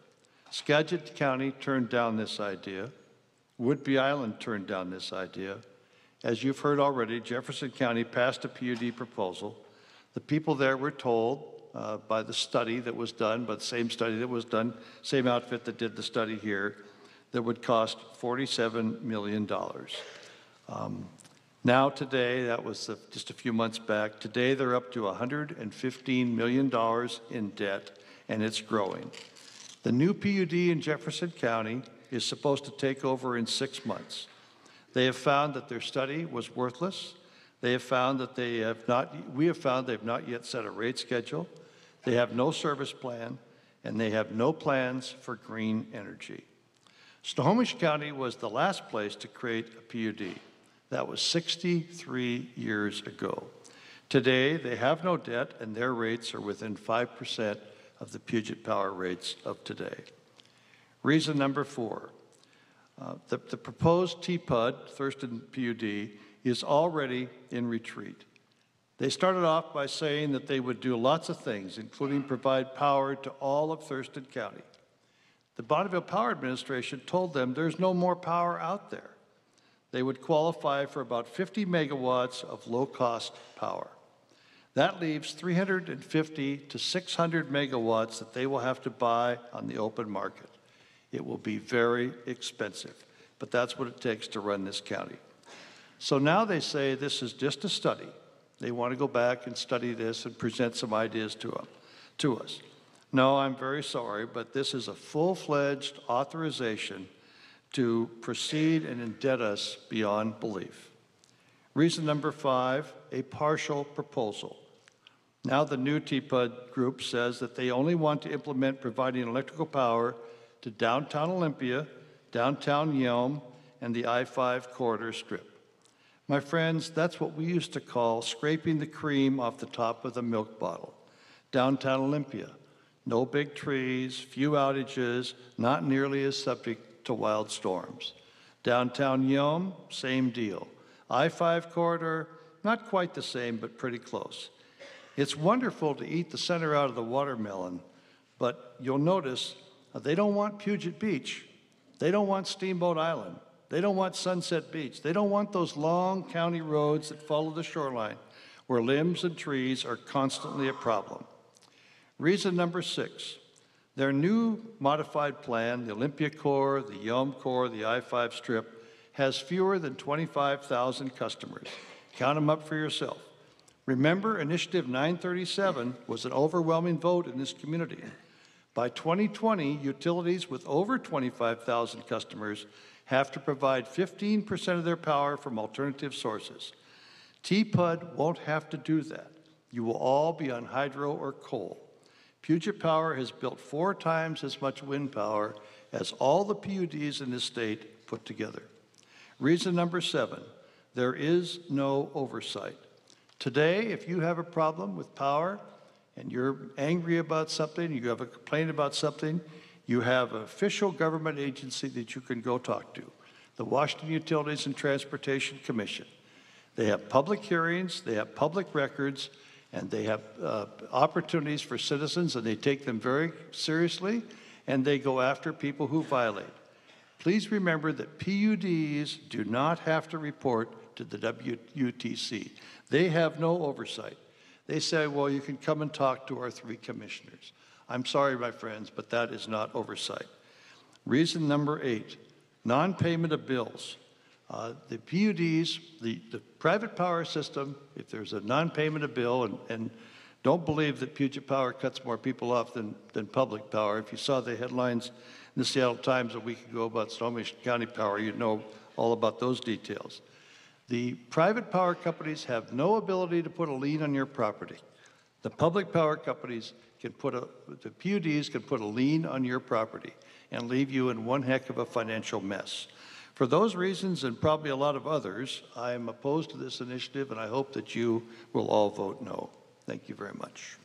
Skagit County turned down this idea. Whidbey Island turned down this idea. As you've heard already, Jefferson County passed a PUD proposal. The people there were told by the study that was done, by the same study that was done, same outfit that did the study here, that would cost $47 million. Now today, that was just a few months back, today they're up to $115 million in debt, and it's growing. The new PUD in Jefferson County is supposed to take over in 6 months. They have found that their study was worthless. They have found that we have found they've not yet set a rate schedule. They have no service plan, and they have no plans for green energy. Snohomish County was the last place to create a PUD. That was 63 years ago. Today, they have no debt, and their rates are within 5% of the Puget Power rates of today. Reason number 4, the proposed TPUD, Thurston PUD, is already in retreat. They started off by saying that they would do lots of things, including provide power to all of Thurston County. The Bonneville Power Administration told them there's no more power out there. They would qualify for about 50 megawatts of low-cost power. That leaves 350 to 600 megawatts that they will have to buy on the open market. It will be very expensive, but that's what it takes to run this county. So now they say this is just a study. They want to go back and study this and present some ideas to us. No, I'm very sorry, but this is a full-fledged authorization to proceed and indebt us beyond belief. Reason number 5, a partial proposal. Now the new TPUD group says that they only want to implement providing electrical power to downtown Olympia, downtown Yelm, and the I-5 corridor strip. My friends, that's what we used to call scraping the cream off the top of the milk bottle. Downtown Olympia, no big trees, few outages, not nearly as subject to wild storms. Downtown Yelm, same deal. I-5 corridor, not quite the same, but pretty close. It's wonderful to eat the center out of the watermelon, but you'll notice they don't want Puget Beach. They don't want Steamboat Island. They don't want Sunset Beach. They don't want those long county roads that follow the shoreline where limbs and trees are constantly a problem. Reason number 6, their new modified plan, the Olympia Core, the Yelm Core, the I-5 Strip, has fewer than 25,000 customers. Count them up for yourself. Remember, Initiative 937 was an overwhelming vote in this community. By 2020, utilities with over 25,000 customers have to provide 15% of their power from alternative sources. TPUD won't have to do that. You will all be on hydro or coal. Puget Power has built 4 times as much wind power as all the PUDs in this state put together. Reason number 7, there is no oversight. Today, if you have a problem with power and you're angry about something, you have a complaint about something, you have an official government agency that you can go talk to, the Washington Utilities and Transportation Commission. They have public hearings, they have public records, and they have opportunities for citizens, and they take them very seriously, and they go after people who violate. Please remember that PUDs do not have to report to the WUTC. They have no oversight. They say, well, you can come and talk to our 3 commissioners. I'm sorry, my friends, but that is not oversight. Reason number 8, non-payment of bills. The PUDs, the private power system, if there's a non-payment of bill, and don't believe that Puget Power cuts more people off than public power. If you saw the headlines in the Seattle Times a week ago about Snohomish County Power, you'd know all about those details. The private power companies have no ability to put a lien on your property. The public power companies the PUDs can put a lien on your property and leave you in one heck of a financial mess. For those reasons, and probably a lot of others, I'm opposed to this initiative, and I hope that you will all vote no. Thank you very much.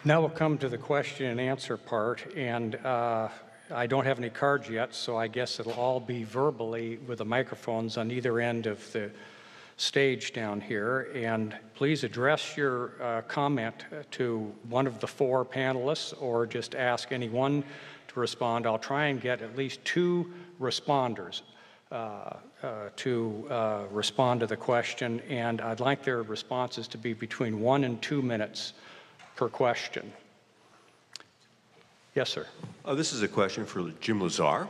Now we'll come to the question and answer part, and I don't have any cards yet, so I guess it'll all be verbally with the microphones on either end of the stage down here. And please address your comment to one of the four panelists, or just ask anyone to respond. I'll try and get at least two responders to respond to the question, and I'd like their responses to be between 1 and 2 minutes per question. Yes, sir. This is a question for Jim Lazar.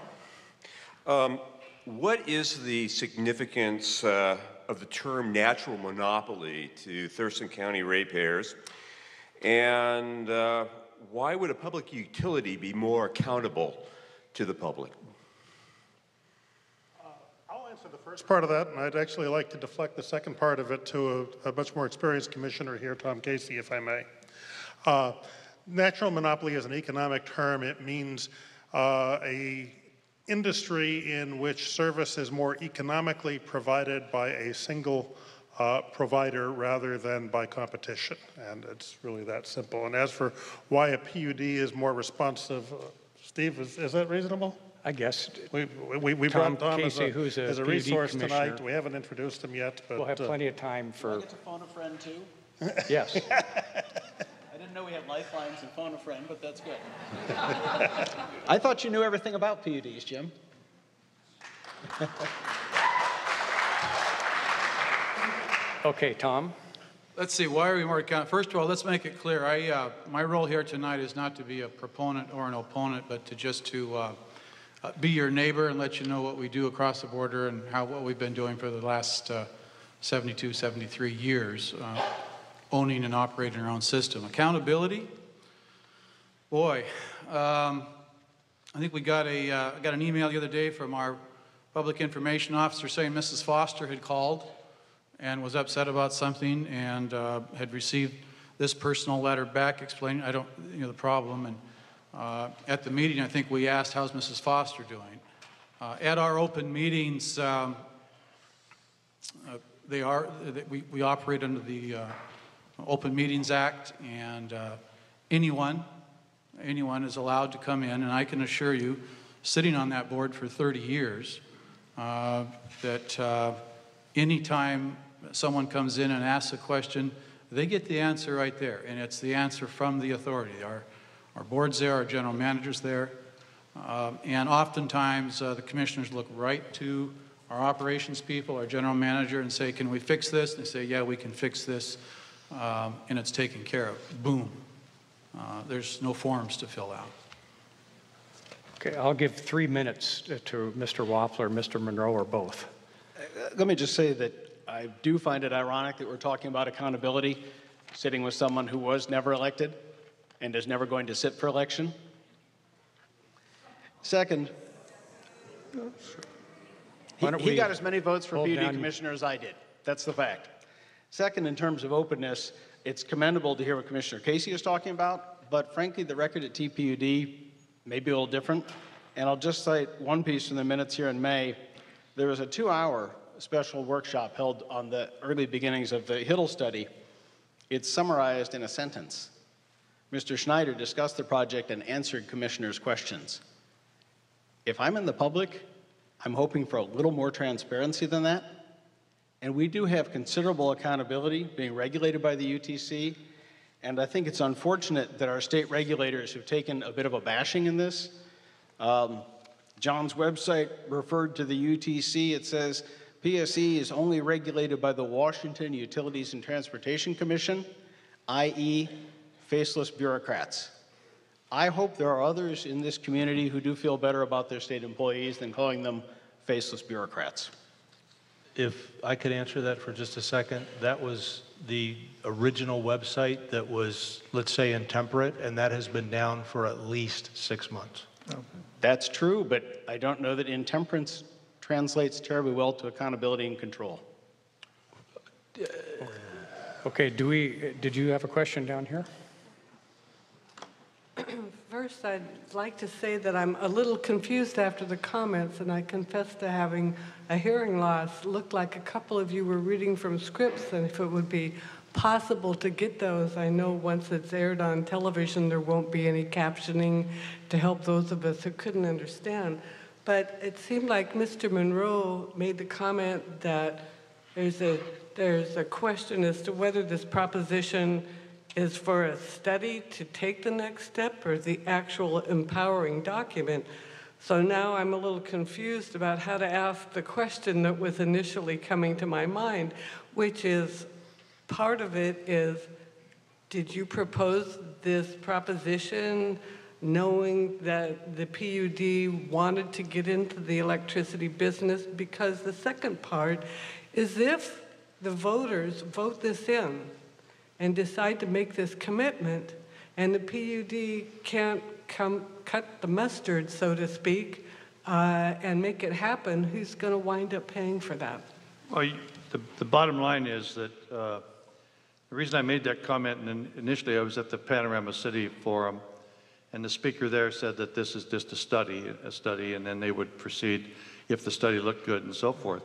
What is the significance of the term natural monopoly to Thurston County ratepayers, and why would a public utility be more accountable to the public? I'll answer the first part of that, and I'd actually like to deflect the second part of it to a much more experienced commissioner here, Tom Casey, if I may. Natural monopoly is an economic term. It means a industry in which service is more economically provided by a single provider rather than by competition. And it's really that simple. And as for why a PUD is more responsive, Steve, is that reasonable? I guess. We Tom brought Tom Casey, who's a as a PUD resource commissioner. tonight. We haven't introduced him yet. But We'll have plenty of time for... I get to phone a friend too? Yes. I didn't know we had lifelines and phone a friend, but that's good. I thought you knew everything about PUDs, Jim. Okay, Tom. Let's see, why are we more accountable? First of all, let's make it clear. My role here tonight is not to be a proponent or an opponent, but to be your neighbor and let you know what we do across the border and what we've been doing for the last 72, 73 years, owning and operating our own system. Accountability? Boy, I think we got an email the other day from our public information officer saying Mrs. Foster had called and was upset about something and had received this personal letter back explaining the problem. And at the meeting, I think we asked, how's Mrs. Foster doing? At our open meetings, we operate under the Open Meetings Act, and anyone is allowed to come in, and I can assure you, sitting on that board for 30 years, that anytime someone comes in and asks a question, they get the answer right there, and it's the answer from the authority. Our board's there, our general manager's there, and oftentimes the commissioners look right to our operations people, our general manager, and say, can we fix this? And they say, yeah, we can fix this, and it's taken care of. Boom. There's no forms to fill out. Okay, I'll give 3 minutes to Mr. Waffler, Mr. Monroe, or both. Let me just say that I do find it ironic that we're talking about accountability, sitting with someone who was never elected and is never going to sit for election. Second, he got as many votes for PUD commissioner as I did. That's the fact. Second, in terms of openness, it's commendable to hear what Commissioner Casey is talking about, but frankly, the record at TPUD may be a little different. And I'll just cite one piece from the minutes here in May. There was a 2-hour special workshop held on the early beginnings of the Hiddle study. It's summarized in a sentence. Mr. Schneider discussed the project and answered commissioners' questions. If I'm in the public, I'm hoping for a little more transparency than that. And we do have considerable accountability being regulated by the UTC. And I think it's unfortunate that our state regulators have taken a bit of a bashing in this. John's website referred to the UTC. It says, PSE is only regulated by the Washington Utilities and Transportation Commission, i.e. faceless bureaucrats. I hope there are others in this community who do feel better about their state employees than calling them faceless bureaucrats. If I could answer that for just a second, that was the original website that was, let's say, intemperate, and that has been down for at least 6 months. That's true, but I don't know that intemperance translates terribly well to accountability and control. Okay, did you have a question down here? First, I'd like to say that I'm a little confused after the comments, and I confess to having a hearing loss. It looked like a couple of you were reading from scripts, and if it would be possible to get those. I know once it's aired on television, there won't be any captioning to help those of us who couldn't understand. But it seemed like Mr. Monroe made the comment that there's a question as to whether this proposition is for a study to take the next step or the actual empowering document. So now I'm a little confused about how to ask the question that was initially coming to my mind, which is, part of it is, did you propose this proposition knowing that the PUD wanted to get into the electricity business? Because the second part is, if the voters vote this in and decide to make this commitment, and the PUD can't cut the mustard, so to speak, and make it happen, who's going to wind up paying for that? Well, the bottom line is that the reason I made that comment, and initially I was at the Panorama City Forum, and the speaker there said that this is just a study, and then they would proceed if the study looked good and so forth.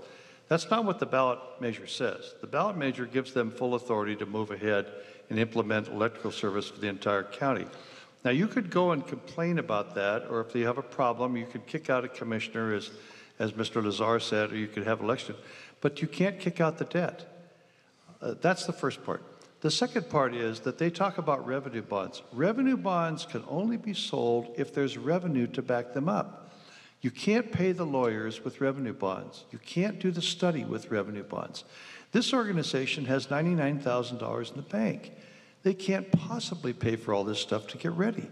That's not what the ballot measure says. The ballot measure gives them full authority to move ahead and implement electrical service for the entire county. Now, you could go and complain about that, or if you have a problem, you could kick out a commissioner, as Mr. Lazar said, or you could have election. But you can't kick out the debt. That's the first part. The second part is that they talk about revenue bonds. Revenue bonds can only be sold if there's revenue to back them up. You can't pay the lawyers with revenue bonds. You can't do the study with revenue bonds. This organization has $99,000 in the bank. They can't possibly pay for all this stuff to get ready.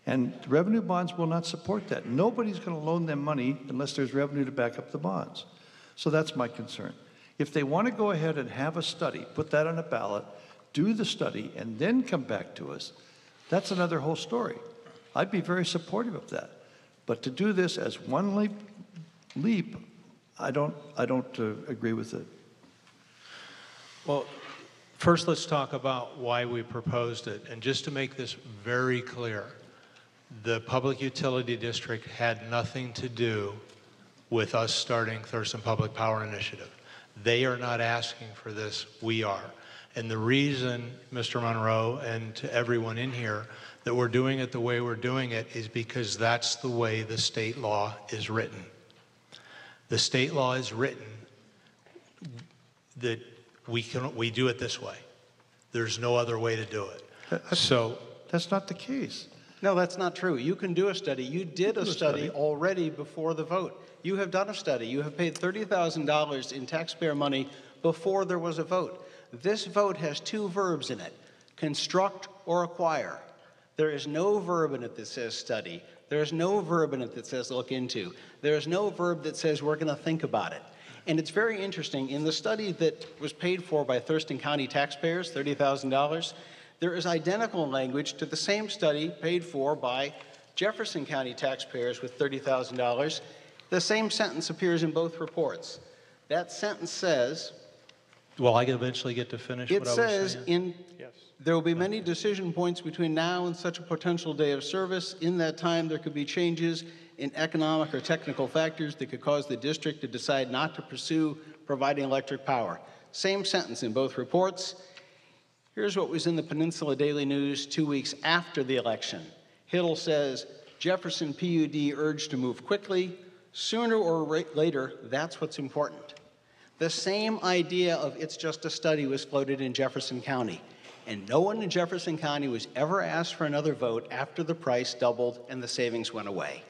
And revenue bonds will not support that. Nobody's going to loan them money unless there's revenue to back up the bonds. So that's my concern. If they want to go ahead and have a study, put that on a ballot, do the study, and then come back to us, that's another whole story. I'd be very supportive of that. But to do this as one leap, I don't agree with it. Well, first let's talk about why we proposed it. And just to make this very clear, the Public Utility District had nothing to do with us starting Thurston Public Power Initiative. They are not asking for this, we are. And the reason, Mr. Monroe, and to everyone in here, that we're doing it the way we're doing it is because that's the way the state law is written. The state law is written that we do it this way. There's no other way to do it. So that's not the case. No, that's not true. You can do a study. You did a study already before the vote. You have done a study. You have paid $30,000 in taxpayer money before there was a vote. This vote has two verbs in it, construct or acquire. There is no verb in it that says study. There is no verb in it that says look into. There is no verb that says we're going to think about it. And it's very interesting. In the study that was paid for by Thurston County taxpayers, $30,000, there is identical language to the same study paid for by Jefferson County taxpayers with $30,000. The same sentence appears in both reports. That sentence says, well, I can eventually get to finish what I was saying. It says, there will be many decision points between now and such a potential day of service. In that time, there could be changes in economic or technical factors that could cause the district to decide not to pursue providing electric power. Same sentence in both reports. Here's what was in the Peninsula Daily News 2 weeks after the election. Hiddle says, Jefferson PUD urged to move quickly. Sooner or later, that's what's important. The same idea of it's just a study was floated in Jefferson County. And no one in Jefferson County was ever asked for another vote after the price doubled and the savings went away.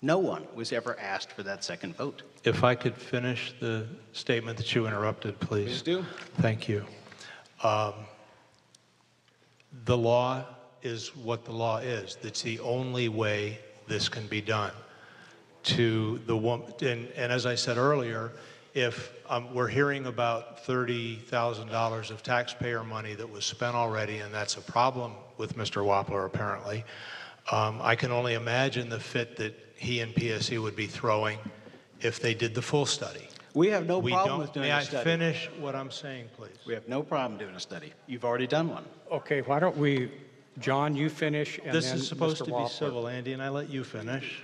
No one was ever asked for that second vote. If I could finish the statement that you interrupted, please. Please do. Thank you. The law is what the law is. That's the only way this can be done. To the woman, and as I said earlier, if we're hearing about $30,000 of taxpayer money that was spent already, and that's a problem with Mr. Wappler apparently, I can only imagine the fit that he and PSE would be throwing if they did the full study. We have no problem with doing May a I study. finish what I'm saying, please? We have no problem doing a study. You've already done one. Okay, why don't we, John, you finish, and This then is supposed Mr. to be Wappler. civil, Andy, and I let you finish.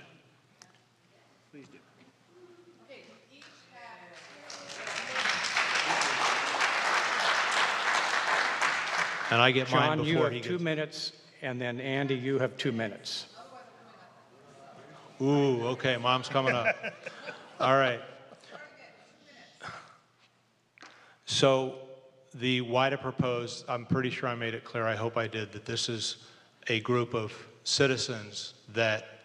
And I get mine John, you before he have gets... 2 minutes, and then Andy, you have 2 minutes. Ooh, okay, Mom's coming up. All right. So the WIDA proposed, I'm pretty sure I made it clear, I hope I did, that this is a group of citizens that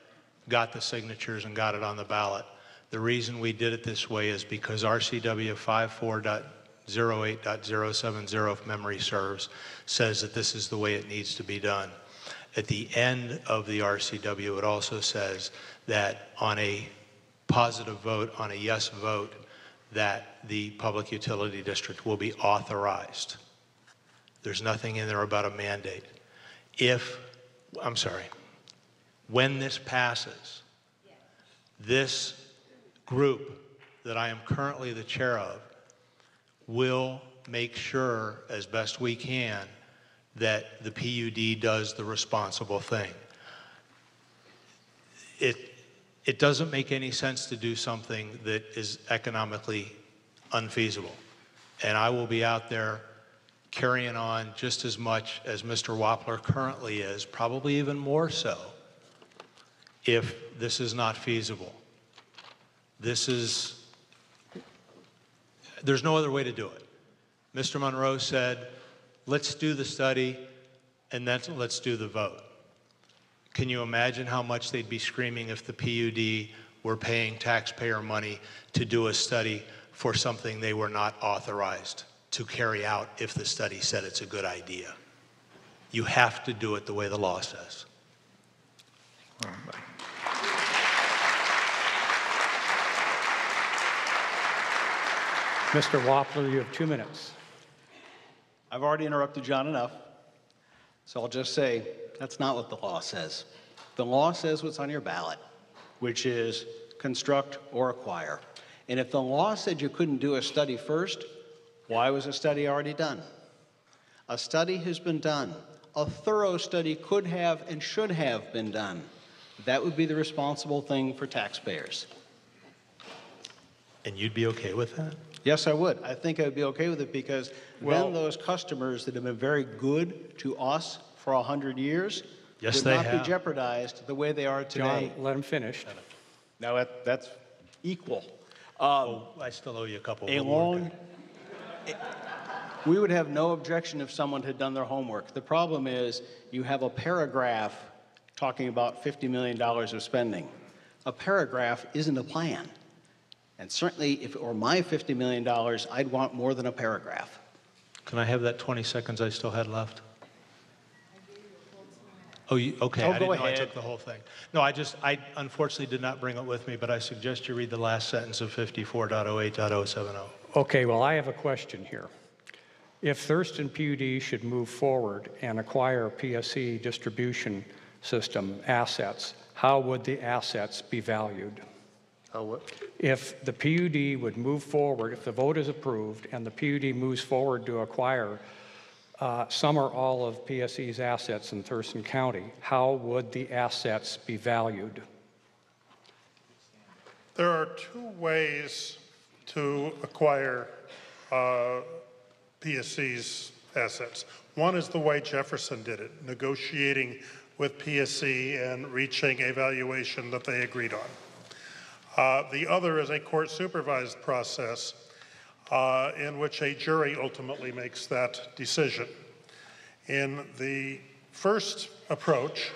got the signatures and got it on the ballot. The reason we did it this way is because RCW 54.08.070, if memory serves, says that this is the way it needs to be done. At the end of the RCW, it also says that on a positive vote, on a yes vote, that the public utility district will be authorized. There's nothing in there about a mandate. When this passes, this group that I am currently the chair of will make sure, as best we can, that the PUD does the responsible thing. It doesn't make any sense to do something that is economically unfeasible. And I will be out there carrying on just as much as Mr. Wappler currently is, probably even more so, if this is not feasible. There's no other way to do it. Mr. Monroe said, let's do the study and then let's do the vote. Can you imagine how much they'd be screaming if the PUD were paying taxpayer money to do a study for something they were not authorized to carry out if the study said it's a good idea? You have to do it the way the law says. Mr. Wappler, you have 2 minutes. I've already interrupted John enough, so I'll just say that's not what the law says. The law says what's on your ballot, which is construct or acquire. And if the law said you couldn't do a study first, why was a study already done? A study has been done. A thorough study could have and should have been done. That would be the responsible thing for taxpayers. And you'd be okay with that? Yes, I would. I think I would be okay with it because then those customers that have been very good to us for 100 years would not be jeopardized the way they are today. John, let him finish. No, that's equal. I still owe you a couple We would have no objection if someone had done their homework. The problem is you have a paragraph talking about $50 million of spending. A paragraph isn't a plan. And certainly, if it were my $50 million, I'd want more than a paragraph. Can I have that 20 seconds I still had left? Oh, okay. I didn't know I took the whole thing. No, I unfortunately did not bring it with me, but I suggest you read the last sentence of 54.08.070. Okay, well, I have a question here. If Thurston PUD should move forward and acquire PSE distribution system assets, how would the assets be valued? If the PUD would move forward, if the vote is approved and the PUD moves forward to acquire some or all of PSE's assets in Thurston County, how would the assets be valued? There are two ways to acquire PSE's assets. One is the way Jefferson did it, negotiating with PSE and reaching a valuation that they agreed on. The other is a court-supervised process in which a jury ultimately makes that decision. In the first approach,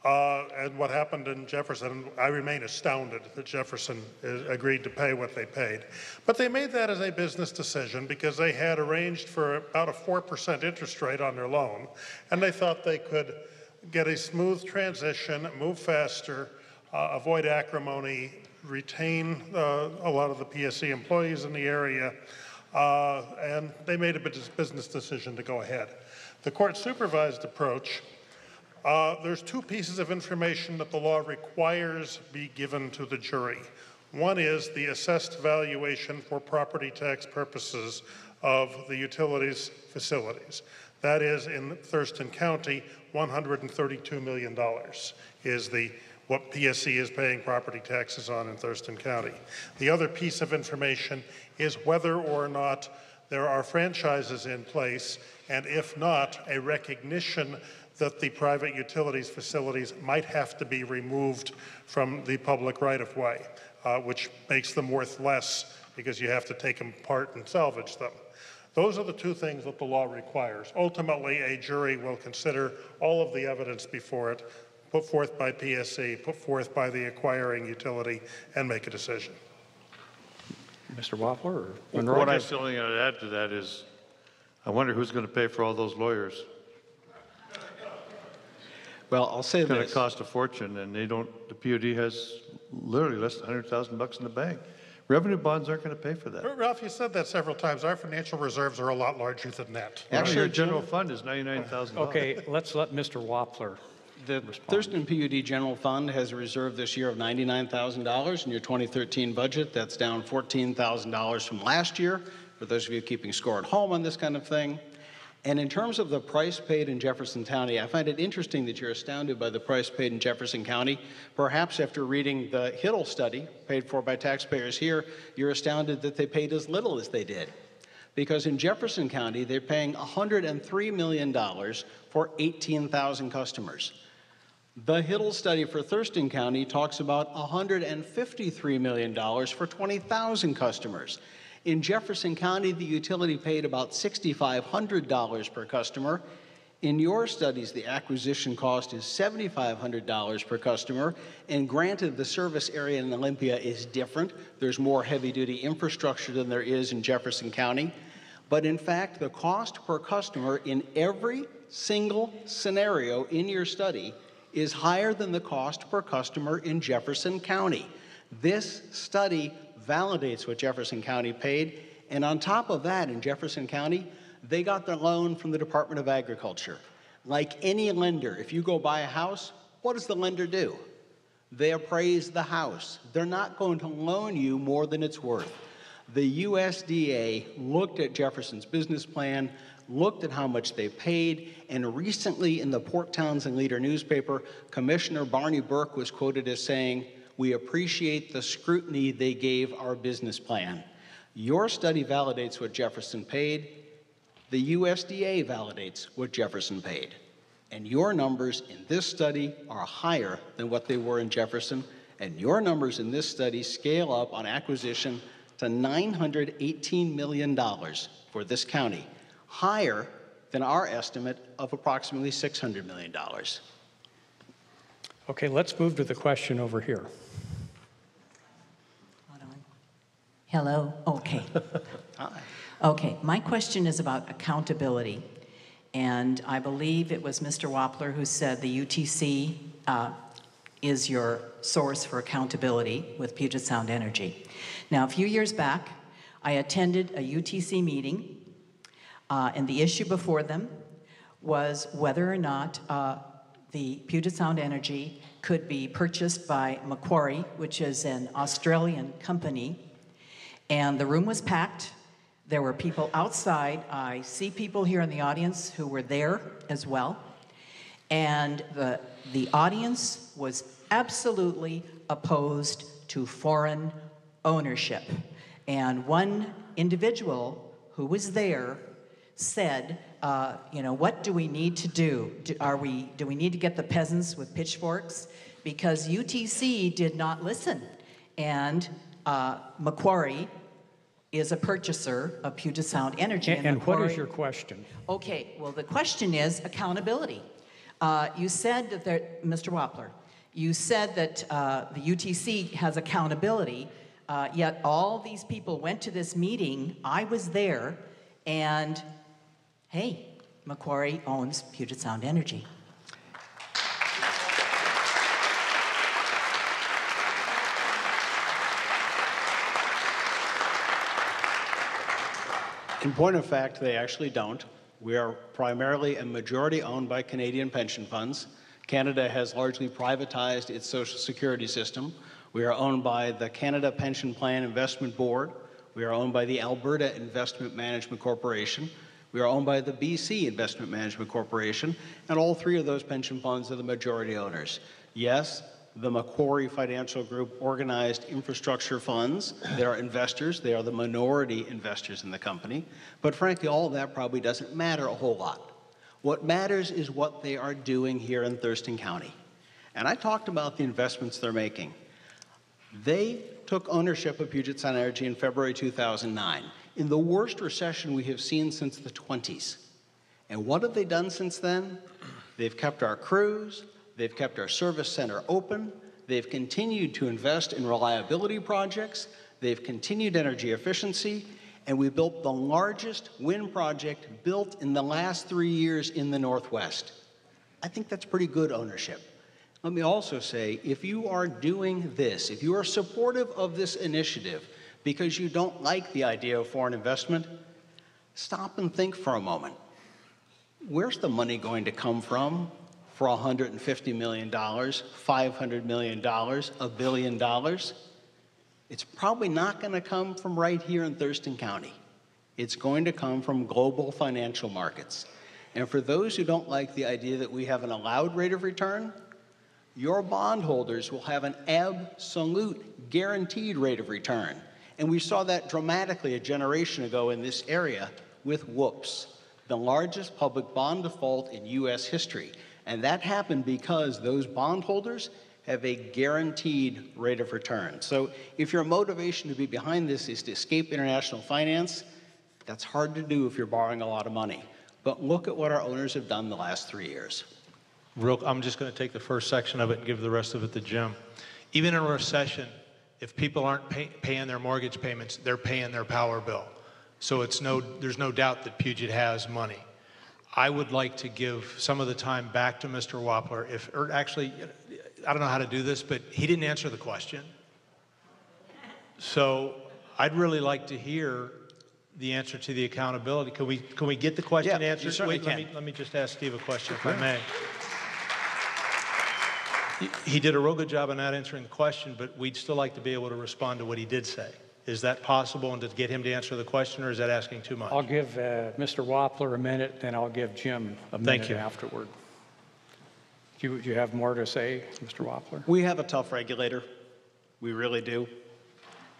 And what happened in Jefferson, I remain astounded that Jefferson agreed to pay what they paid. But they made that as a business decision because they had arranged for about a 4% interest rate on their loan, and they thought they could get a smooth transition, move faster, avoid acrimony, retain a lot of the PSC employees in the area, and they made a business decision to go ahead. The court-supervised approach, there's two pieces of information that the law requires be given to the jury. One is the assessed valuation for property tax purposes of the utilities facilities. That is, in Thurston County, $132 million is what PSC is paying property taxes on in Thurston County. The other piece of information is whether or not there are franchises in place, and if not, a recognition that the private utilities facilities might have to be removed from the public right-of-way, which makes them worth less because you have to take them apart and salvage them. Those are the two things that the law requires. Ultimately, a jury will consider all of the evidence before it, put forth by PSC, put forth by the acquiring utility, and make a decision. Mr. Waffler or What I'm only going to add to that is, I wonder who's going to pay for all those lawyers. Well, I'll say It's going this. to cost a fortune, and the PUD has literally less than $100,000 in the bank. Revenue bonds aren't going to pay for that. Ralph, you said that several times. Our financial reserves are a lot larger than that. Actually, your general fund is $99,000. Okay, let's let Mr. Waffler The Thurston PUD General Fund has a reserve this year of $99,000 in your 2013 budget. That's down $14,000 from last year, for those of you keeping score at home on this kind of thing. And in terms of the price paid in Jefferson County, I find it interesting that you're astounded by the price paid in Jefferson County. Perhaps after reading the Hiddle study, paid for by taxpayers here, you're astounded that they paid as little as they did. Because in Jefferson County, they're paying $103 million for 18,000 customers. The Hiddle study for Thurston County talks about $153 million for 20,000 customers. In Jefferson County, the utility paid about $6,500 per customer. In your studies, the acquisition cost is $7,500 per customer. And granted, the service area in Olympia is different. There's more heavy-duty infrastructure than there is in Jefferson County. But in fact, the cost per customer in every single scenario in your study is higher than the cost per customer in Jefferson County. This study validates what Jefferson County paid, and on top of that, in Jefferson County, they got their loan from the Department of Agriculture. Like any lender, if you go buy a house, what does the lender do? They appraise the house. They're not going to loan you more than it's worth. The USDA looked at Jefferson's business plan, looked at how much they paid, and recently in the Port Townsend Leader newspaper, Commissioner Barney Burke was quoted as saying, "We appreciate the scrutiny they gave our business plan." Your study validates what Jefferson paid. The USDA validates what Jefferson paid. And your numbers in this study are higher than what they were in Jefferson, and your numbers in this study scale up on acquisition to $918 million for this county, higher than our estimate of approximately $600 million. Okay, let's move to the question over here. Hold on. Hello? Okay. Hi. Okay, my question is about accountability. And I believe it was Mr. Wappler who said the UTC is your source for accountability with Puget Sound Energy. Now, a few years back, I attended a UTC meeting, and the issue before them was whether or not the Puget Sound Energy could be purchased by Macquarie, which is an Australian company. And the room was packed. There were people outside. I see people here in the audience who were there as well. And the audience was absolutely opposed to foreign ownership. And one individual who was there said, what do we need to do? Do we need to get the peasants with pitchforks? Because UTC did not listen. And Macquarie is a purchaser of Puget Sound Energy. And what is your question? Okay, well, the question is accountability. You said that Mr. Wappler, you said that the UTC has accountability, yet all these people went to this meeting. I was there, and hey, Macquarie owns Puget Sound Energy. In point of fact, they actually don't. We are primarily and majority owned by Canadian pension funds. Canada has largely privatized its social security system. We are owned by the Canada Pension Plan Investment Board. We are owned by the Alberta Investment Management Corporation. We are owned by the BC Investment Management Corporation, and all three of those pension funds are the majority owners. Yes, the Macquarie Financial Group organized infrastructure funds. They are investors. They are the minority investors in the company. But frankly, all of that probably doesn't matter a whole lot. What matters is what they are doing here in Thurston County. And I talked about the investments they're making. They took ownership of Puget Sound Energy in February 2009, in the worst recession we have seen since the 20s. And what have they done since then? They've kept our crews. They've kept our service center open. They've continued to invest in reliability projects. They've continued energy efficiency. And we built the largest wind project built in the last 3 years in the Northwest. I think that's pretty good ownership. Let me also say, if you are doing this, if you are supportive of this initiative because you don't like the idea of foreign investment, stop and think for a moment. Where's the money going to come from for $150 million, $500 million, $1 billion? It's probably not going to come from right here in Thurston County. It's going to come from global financial markets. And for those who don't like the idea that we have an allowed rate of return, your bondholders will have an absolute guaranteed rate of return. And we saw that dramatically a generation ago in this area with Whoops, the largest public bond default in U.S. history. And that happened because those bondholders have a guaranteed rate of return. So if your motivation to be behind this is to escape international finance, that's hard to do if you're borrowing a lot of money. But look at what our owners have done the last 3 years. I'm just going to take the first section of it and give the rest of it to Jim. Even in a recession, if people aren't paying their mortgage payments, they're paying their power bill. So there's no doubt that Puget has money. I would like to give some of the time back to Mr. Wappler. Actually, I don't know how to do this, but he didn't answer the question. So I'd really like to hear the answer to the accountability. Can we get the question answered? You certainly can. Let me just ask Steve a question, if I may. He did a real good job on not answering the question, but we'd still like to be able to respond to what he did say. Is that possible, and to get him to answer the question, or is that asking too much? I'll give Mr. Wappler a minute, then I'll give Jim a minute afterward. Do you have more to say, Mr. Wappler? We have a tough regulator. We really do.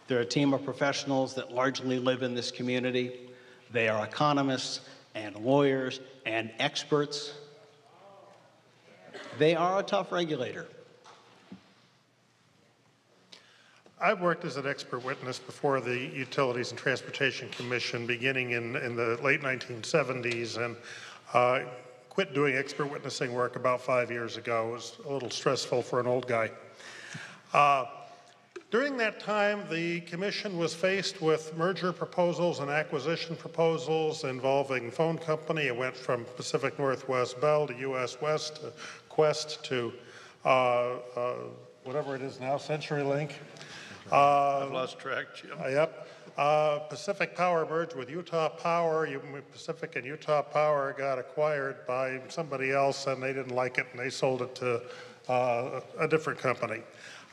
They're a team of professionals that largely live in this community. They are economists and lawyers and experts. They are a tough regulator. I've worked as an expert witness before the Utilities and Transportation Commission beginning in the late 1970s, and quit doing expert witnessing work about 5 years ago. It was a little stressful for an old guy. During that time, the commission was faced with merger proposals and acquisition proposals involving phone company. It went from Pacific Northwest Bell to US West to Quest to whatever it is now, CenturyLink. I've lost track, Jim. Yep. Pacific Power merged with Utah Power. Pacific and Utah Power got acquired by somebody else, and they didn't like it, and they sold it to a different company.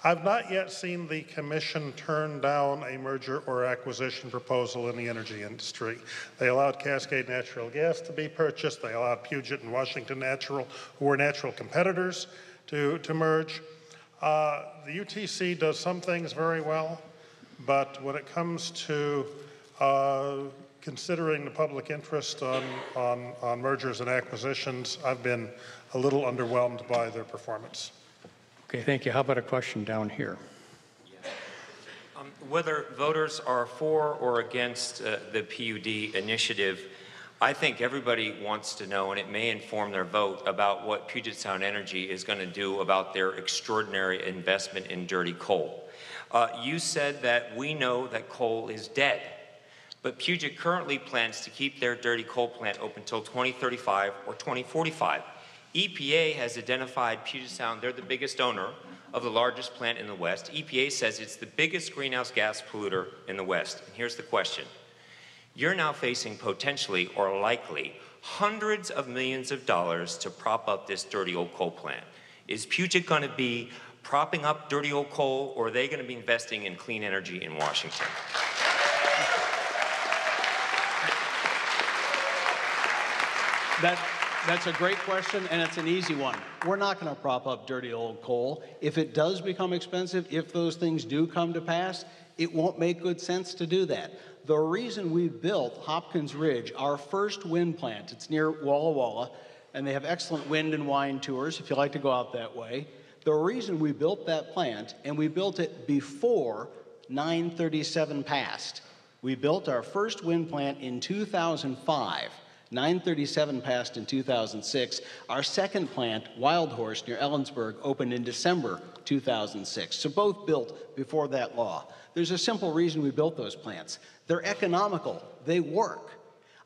I've not yet seen the commission turn down a merger or acquisition proposal in the energy industry. They allowed Cascade Natural Gas to be purchased. They allowed Puget and Washington Natural, who were natural competitors, to merge. The UTC does some things very well, but when it comes to considering the public interest on mergers and acquisitions, I've been a little underwhelmed by their performance. Okay, thank you. How about a question down here? Whether voters are for or against the PUD initiative, I think everybody wants to know, and it may inform their vote, about what Puget Sound Energy is going to do about their extraordinary investment in dirty coal. You said that we know that coal is dead, but Puget currently plans to keep their dirty coal plant open until 2035 or 2045. EPA has identified Puget Sound, they're the biggest owner of the largest plant in the West. EPA says it's the biggest greenhouse gas polluter in the West. And here's the question. You're now facing potentially or likely hundreds of millions of dollars to prop up this dirty old coal plant. Is Puget going to be propping up dirty old coal, or are they going to be investing in clean energy in Washington? That's a great question, and it's an easy one. We're not going to prop up dirty old coal. If it does become expensive, if those things do come to pass, it won't make good sense to do that. The reason we built Hopkins Ridge, our first wind plant, it's near Walla Walla, and they have excellent wind and wine tours if you like to go out that way. The reason we built that plant, and we built it before 937 passed. We built our first wind plant in 2005. 937 passed in 2006. Our second plant, Wild Horse, near Ellensburg, opened in December 2006. So both built before that law. There's a simple reason we built those plants. They're economical. They work.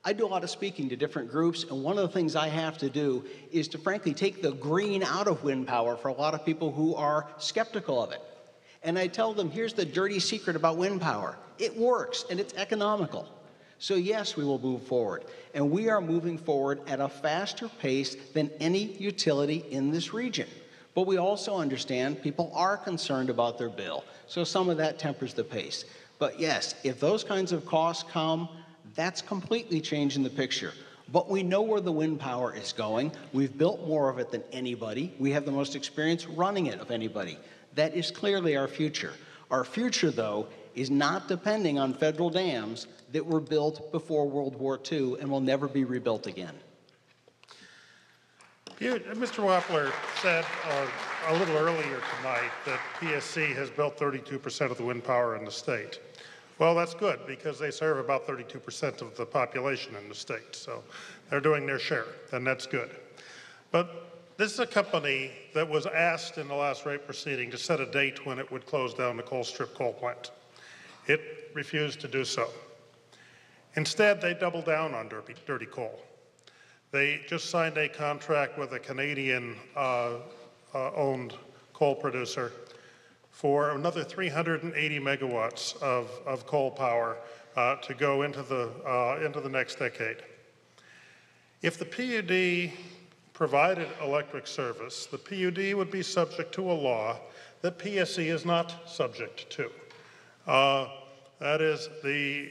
I do a lot of speaking to different groups, and one of the things I have to do is to frankly take the green out of wind power for a lot of people who are skeptical of it. And I tell them, here's the dirty secret about wind power. It works, and it's economical. So yes, we will move forward. And we are moving forward at a faster pace than any utility in this region. But we also understand people are concerned about their bill. So some of that tempers the pace. But yes, if those kinds of costs come, that's completely changing the picture. But we know where the wind power is going. We've built more of it than anybody. We have the most experience running it of anybody. That is clearly our future. Our future, though, is not depending on federal dams that were built before World War II and will never be rebuilt again. Mr. Wappler said a little earlier tonight that PSC has built 32% of the wind power in the state. Well, that's good because they serve about 32% of the population in the state. So they're doing their share, and that's good. But this is a company that was asked in the last rate proceeding to set a date when it would close down the Colstrip coal plant. It refused to do so. Instead, they doubled down on dirty coal. They just signed a contract with a Canadian-owned coal producer for another 380 megawatts of coal power to go into the next decade. If the PUD provided electric service, the PUD would be subject to a law that PSC is not subject to. That is the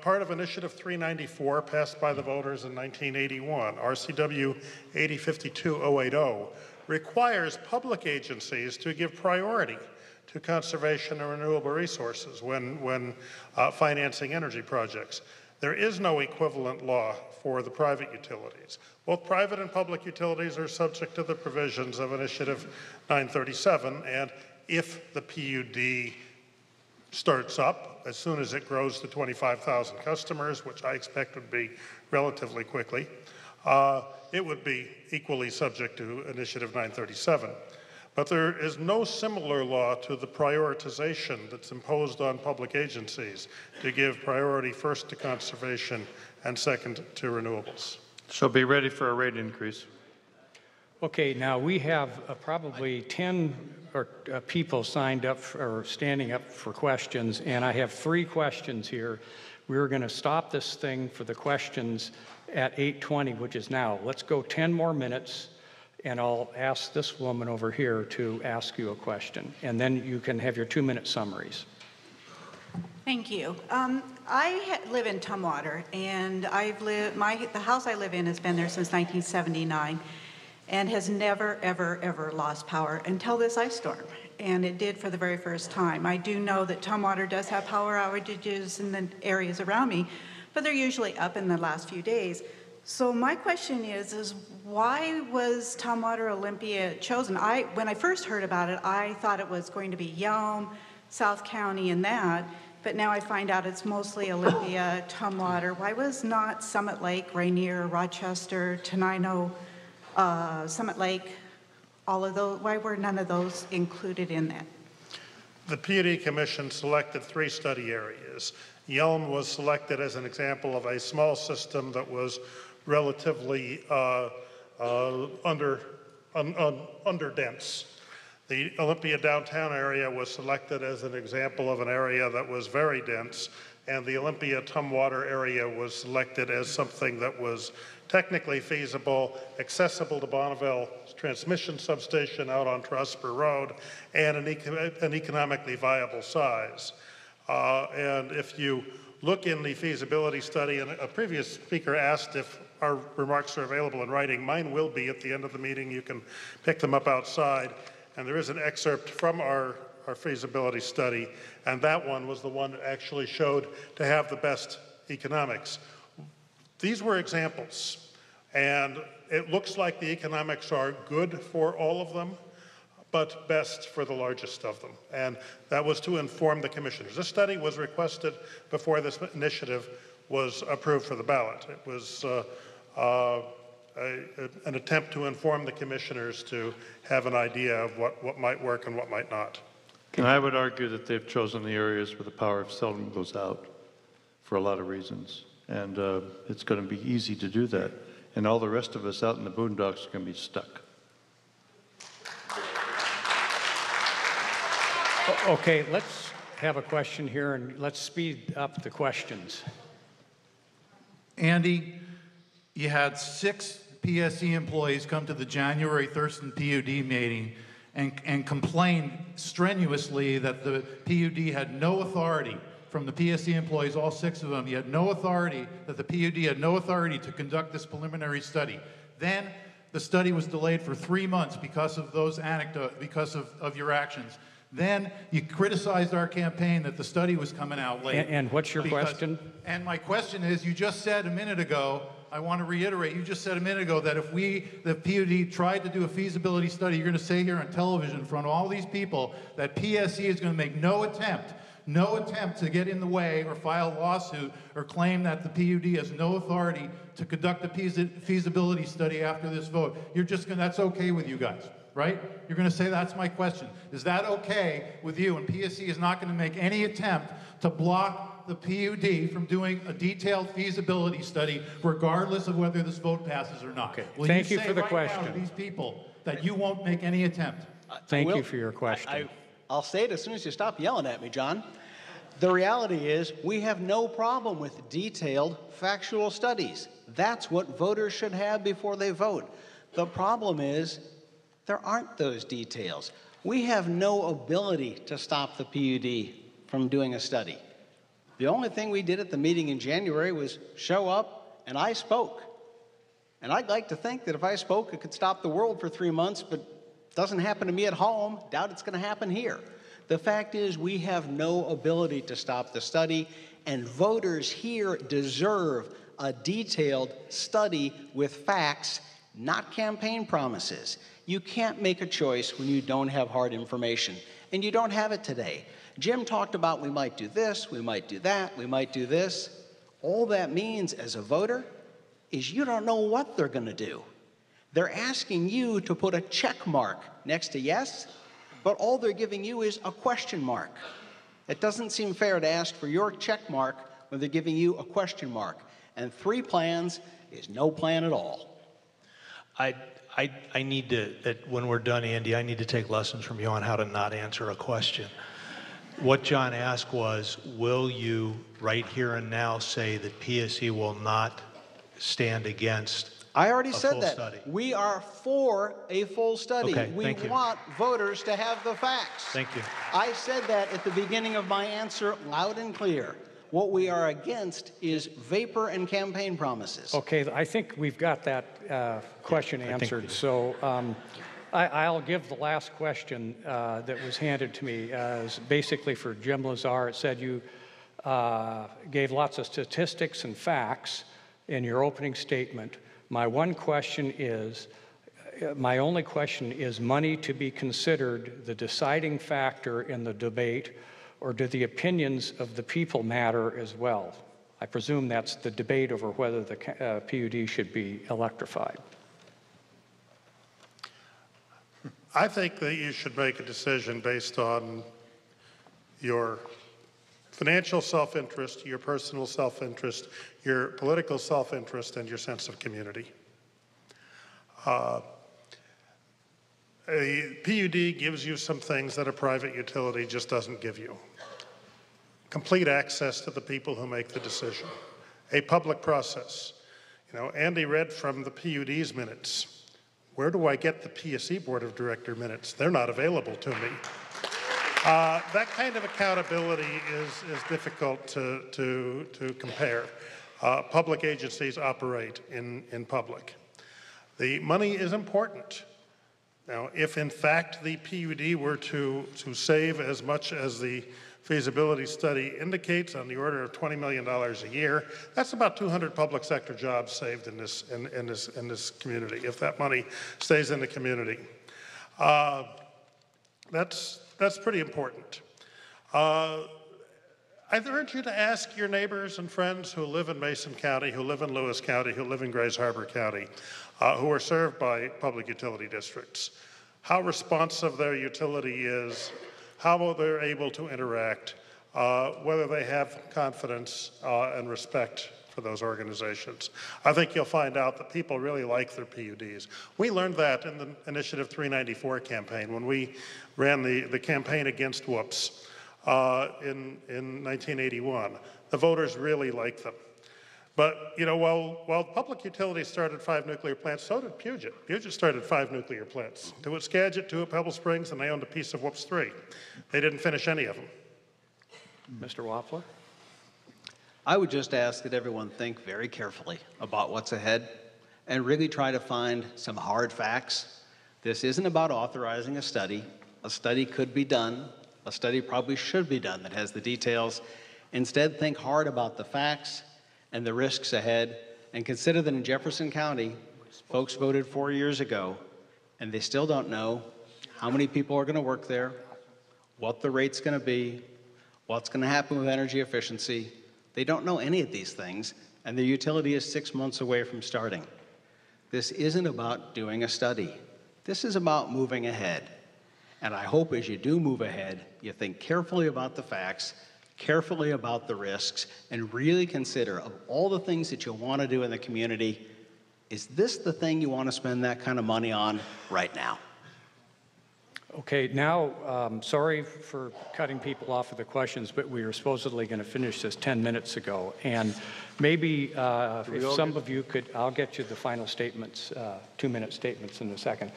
part of Initiative 394 passed by the voters in 1981, RCW 8052-080, requires public agencies to give priority to conservation and renewable resources when financing energy projects. There is no equivalent law for the private utilities. Both private and public utilities are subject to the provisions of Initiative 937, and if the PUD starts up, as soon as it grows to 25,000 customers, which I expect would be relatively quickly, it would be equally subject to Initiative 937. But there is no similar law to the prioritization that's imposed on public agencies to give priority first to conservation and second to renewables. So be ready for a rate increase. Okay, now we have probably 10 people signed up or standing up for questions, and I have 3 questions here. We're going to stop this thing for the questions at 8:20, which is now. Let's go 10 more minutes, and I'll ask this woman over here to ask you a question, and then you can have your 2-minute summaries. Thank you. I live in Tumwater, and the house I live in has been there since 1979 and has never, ever, ever lost power until this ice storm, and it did for the very first time. I do know that Tumwater does have power outages in the areas around me, but they're usually up in the last few days. So my question is why was Tumwater Olympia chosen? When I first heard about it, I thought it was going to be Yelm, South County, and that. but now I find out it's mostly Olympia, Tumwater. Why was not Summit Lake, Rainier, Rochester, Tenino, Summit Lake, all of those, why were none of those included in that? The PUD Commission selected 3 study areas. Yelm was selected as an example of a small system that was relatively underdense. The Olympia downtown area was selected as an example of an area that was very dense, and the Olympia Tumwater area was selected as something that was technically feasible, accessible to Bonneville transmission substation out on Trosper Road, and an economically viable size. And if you look in the feasibility study, and a previous speaker asked if our remarks are available in writing. Mine will be at the end of the meeting. You can pick them up outside. And there is an excerpt from our feasibility study, and that one was the one that actually showed to have the best economics. These were examples, and it looks like the economics are good for all of them, but best for the largest of them. And that was to inform the commissioners. This study was requested before this initiative was approved for the ballot. It was an attempt to inform the commissioners to have an idea of what might work and what might not. And I would argue that they've chosen the areas where the power seldom goes out for a lot of reasons. And it's going to be easy to do that. And all the rest of us out in the boondocks are going to be stuck. Okay, let's have a question here, and let's speed up the questions. Andy, you had 6 PSE employees come to the January Thurston PUD meeting and complained strenuously that the PUD had no authority, from the PSE employees, all 6 of them, you had no authority, that the PUD had no authority to conduct this preliminary study. Then the study was delayed for 3 months because of those anecdotes, because of your actions. Then you criticized our campaign that the study was coming out late. And what's your question? And my question is, you just said a minute ago, I want to reiterate, you just said a minute ago that if the PUD tried to do a feasibility study, you're going to say here on television in front of all these people that PSE is going to make no attempt to get in the way or file a lawsuit or claim that the PUD has no authority to conduct a feasibility study after this vote. You're just going to, that's okay with you guys, right? You're going to say that's my question. Is that okay with you? And PSE is not going to make any attempt to block the PUD from doing a detailed feasibility study, regardless of whether this vote passes or not. Okay. Will Thank you for the right question. now to these people that you won't make any attempt? Thank you for your question. I'll say it as soon as you stop yelling at me, John. The reality is we have no problem with detailed factual studies. That's what voters should have before they vote. The problem is there aren't those details. We have no ability to stop the PUD from doing a study. The only thing we did at the meeting in January was show up, and I spoke. And I'd like to think that if I spoke, it could stop the world for 3 months, but it doesn't happen to me at home. Doubt it's going to happen here. The fact is we have no ability to stop the study, and voters here deserve a detailed study with facts, not campaign promises. You can't make a choice when you don't have hard information, and you don't have it today. Jim talked about we might do this, we might do that, we might do this. All that means as a voter is you don't know what they're going to do. They're asking you to put a check mark next to yes, but all they're giving you is a question mark. It doesn't seem fair to ask for your check mark when they're giving you a question mark. And 3 plans is no plan at all. I need to, when we're done, Andy, I need to take lessons from you on how to not answer a question. What John asked was, will you right here and now say that PSE will not stand against I already said that. Study? We are for a full study. Okay, we thank you. want voters to have the facts. Thank you. I said that at the beginning of my answer loud and clear. What we are against is vapor and campaign promises. Okay, I think we've got that question answered. So I'll give the last question that was handed to me as basically for Jim Lazar. It said you gave lots of statistics and facts in your opening statement. My only question is money to be considered the deciding factor in the debate, or do the opinions of the people matter as well? I presume that's the debate over whether the PUD should be electrified. I think that you should make a decision based on your financial self-interest, your personal self-interest, your political self-interest, and your sense of community. A PUD gives you some things that a private utility just doesn't give you. Complete access to the people who make the decision. A public process. You know, Andy read from the PUD's minutes. Where do I get the PSC Board of Director minutes? They're not available to me. That kind of accountability is difficult to compare. Public agencies operate in public. The money is important. Now, if in fact the PUD were to save as much as the feasibility study indicates, on the order of $20 million a year, that's about 200 public sector jobs saved in this community, if that money stays in the community. That's pretty important. I'd urge you to ask your neighbors and friends who live in Mason County, who live in Lewis County, who live in Grays Harbor County, who are served by public utility districts, how responsive their utility is, how they're able to interact, whether they have confidence and respect for those organizations. I think you'll find out that people really like their PUDs. We learned that in the Initiative 394 campaign when we ran the campaign against whoops in 1981. The voters really liked them. But, you know, while public utilities started 5 nuclear plants, so did Puget. Puget started 5 nuclear plants. 2 at Skagit, 2 at Pebble Springs, and they owned a piece of Whoops 3. They didn't finish any of them. Mr. Waffler? I would just ask that everyone think very carefully about what's ahead and really try to find some hard facts. This isn't about authorizing a study. A study could be done. A study probably should be done that has the details. Instead, think hard about the facts and the risks ahead, and consider that in Jefferson County, folks voted 4 years ago, and they still don't know how many people are going to work there, what the rate's going to be, what's going to happen with energy efficiency. They don't know any of these things, and the utility is 6 months away from starting. This isn't about doing a study. This is about moving ahead. And I hope as you do move ahead, you think carefully about the facts, carefully about the risks, and really consider, of all the things that you want to do in the community, is this the thing you want to spend that kind of money on right now? Okay, now, sorry for cutting people off with the questions, but we were supposedly going to finish this 10 minutes ago. And maybe if some of you could, I'll get you the final statements, 2-minute statements in a second.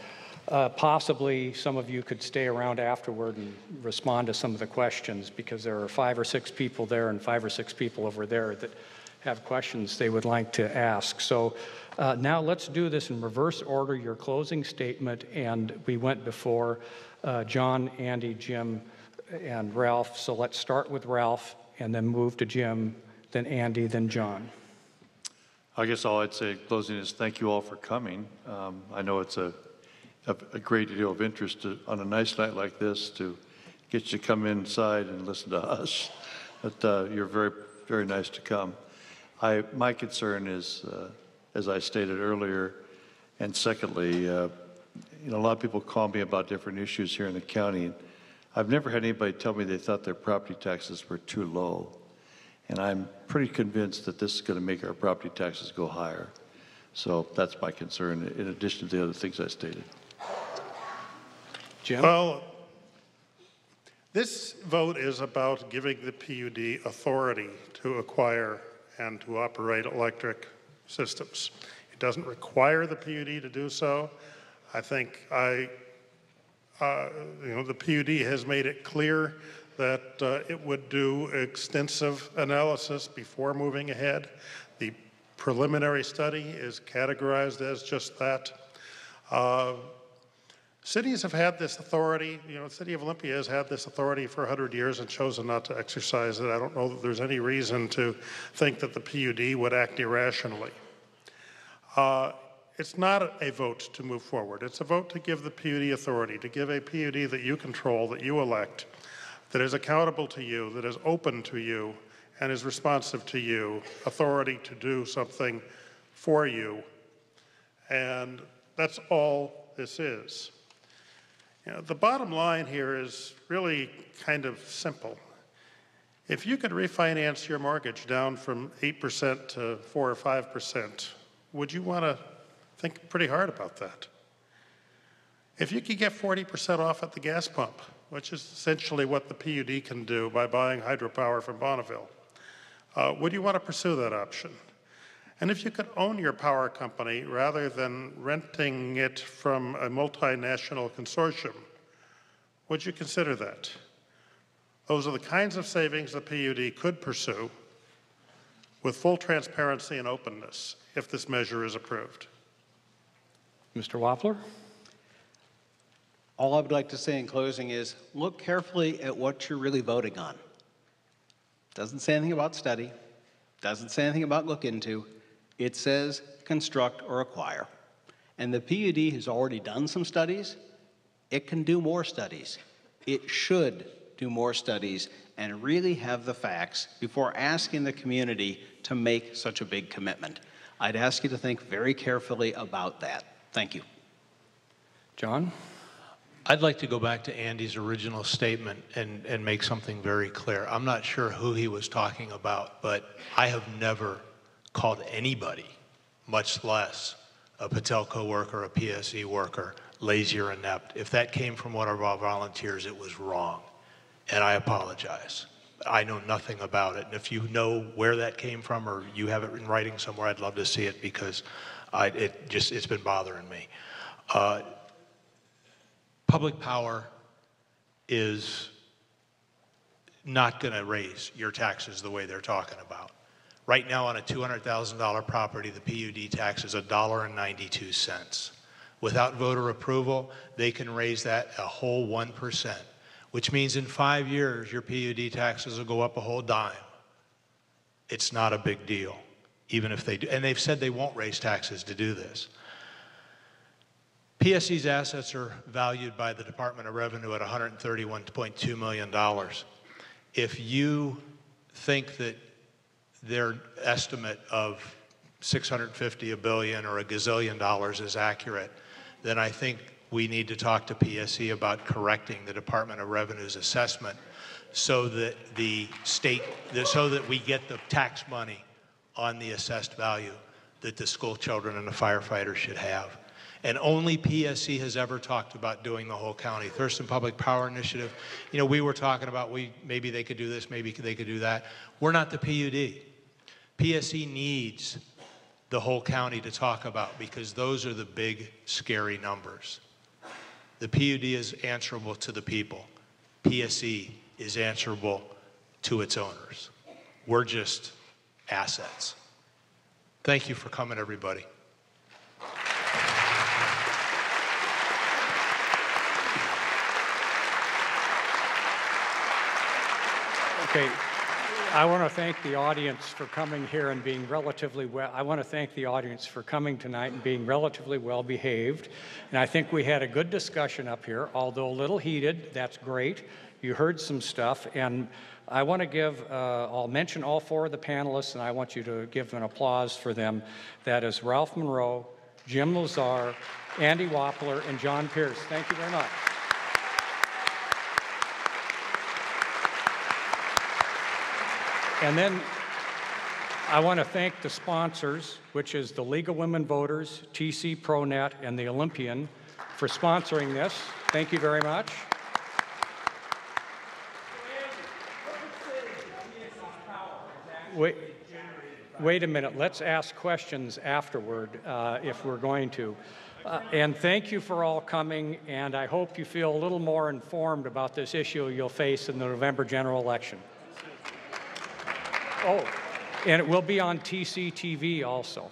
Possibly some of you could stay around afterward and respond to some of the questions, because there are 5 or 6 people there and 5 or 6 people over there that have questions they would like to ask. So now let's do this in reverse order, your closing statement, and we went before John, Andy, Jim, and Ralph. So let's start with Ralph and then move to Jim, then Andy, then John. I guess all I'd say in closing is thank you all for coming. I know it's a great deal of interest on a nice night like this to get you to come inside and listen to us. But you're very, very nice to come. My concern is, as I stated earlier, and secondly, you know, a lot of people call me about different issues here in the county. And I've never had anybody tell me they thought their property taxes were too low. And I'm pretty convinced that this is going to make our property taxes go higher. So that's my concern, in addition to the other things I stated. Jim? Well, this vote is about giving the PUD authority to acquire and to operate electric systems. It doesn't require the PUD to do so. I think the PUD has made it clear that it would do extensive analysis before moving ahead. The preliminary study is categorized as just that. Cities have had this authority. You know, the city of Olympia has had this authority for 100 years and chosen not to exercise it. I don't know that there's any reason to think that the PUD would act irrationally. It's not a vote to move forward. It's a vote to give the PUD authority, to give a PUD that you control, that you elect, that is accountable to you, that is open to you, and is responsive to you, authority to do something for you. And that's all this is. You know, the bottom line here is really kind of simple. If you could refinance your mortgage down from 8% to 4 or 5%, would you want to think pretty hard about that? If you could get 40% off at the gas pump, which is essentially what the PUD can do by buying hydropower from Bonneville, would you want to pursue that option? And if you could own your power company rather than renting it from a multinational consortium, would you consider that? Those are the kinds of savings the PUD could pursue with full transparency and openness if this measure is approved. Mr. Wappler? All I would like to say in closing is look carefully at what you're really voting on. Doesn't say anything about study, doesn't say anything about look into. It says construct or acquire. And the PUD has already done some studies. It can do more studies. It should do more studies and really have the facts before asking the community to make such a big commitment. I'd ask you to think very carefully about that. Thank you. John? I'd like to go back to Andy's original statement and make something very clear. I'm not sure who he was talking about, but I have never called anybody, much less a Patelco worker, a PSE worker, lazy or inept. If that came from one of our volunteers, it was wrong, and I apologize. I know nothing about it, and if you know where that came from or you have it in writing somewhere, I'd love to see it because it's been bothering me. Public power is not going to raise your taxes the way they're talking about. Right now on a $200,000 property, the PUD tax is $1.92. Without voter approval, they can raise that a whole 1%, which means in 5 years, your PUD taxes will go up a whole dime. It's not a big deal, even if they do. And they've said they won't raise taxes to do this. PSE's assets are valued by the Department of Revenue at $131.2 million. If you think that their estimate of $650, $1 billion, or $1 gazillion is accurate, then I think we need to talk to PSE about correcting the Department of Revenue's assessment so that so that we get the tax money on the assessed value that the school children and the firefighters should have. And only PSE has ever talked about doing the whole county. Thurston Public Power Initiative, you know, we were talking about maybe they could do this, maybe they could do that. We're not the PUD. PSE needs the whole county to talk about because those are the big, scary numbers. The PUD is answerable to the people. PSE is answerable to its owners. We're just assets. Thank you for coming, everybody. Okay, I want to thank the audience for coming here and being relatively well. I want to thank the audience for coming tonight and being relatively well behaved. And I think we had a good discussion up here, although a little heated. That's great. You heard some stuff, and I want to give, I'll mention all four of the panelists, and I want you to give an applause for them. That is Ralph Monroe, Jim Lazar, Andy Wappler, and John Pierce. Thank you very much. And then I want to thank the sponsors, which is the League of Women Voters, TC ProNet, and the Olympian for sponsoring this. Thank you very much. Wait a minute. Let's ask questions afterward if we're going to. And thank you for all coming, and I hope you feel a little more informed about this issue you'll face in the November general election. Oh, and it will be on TCTV also.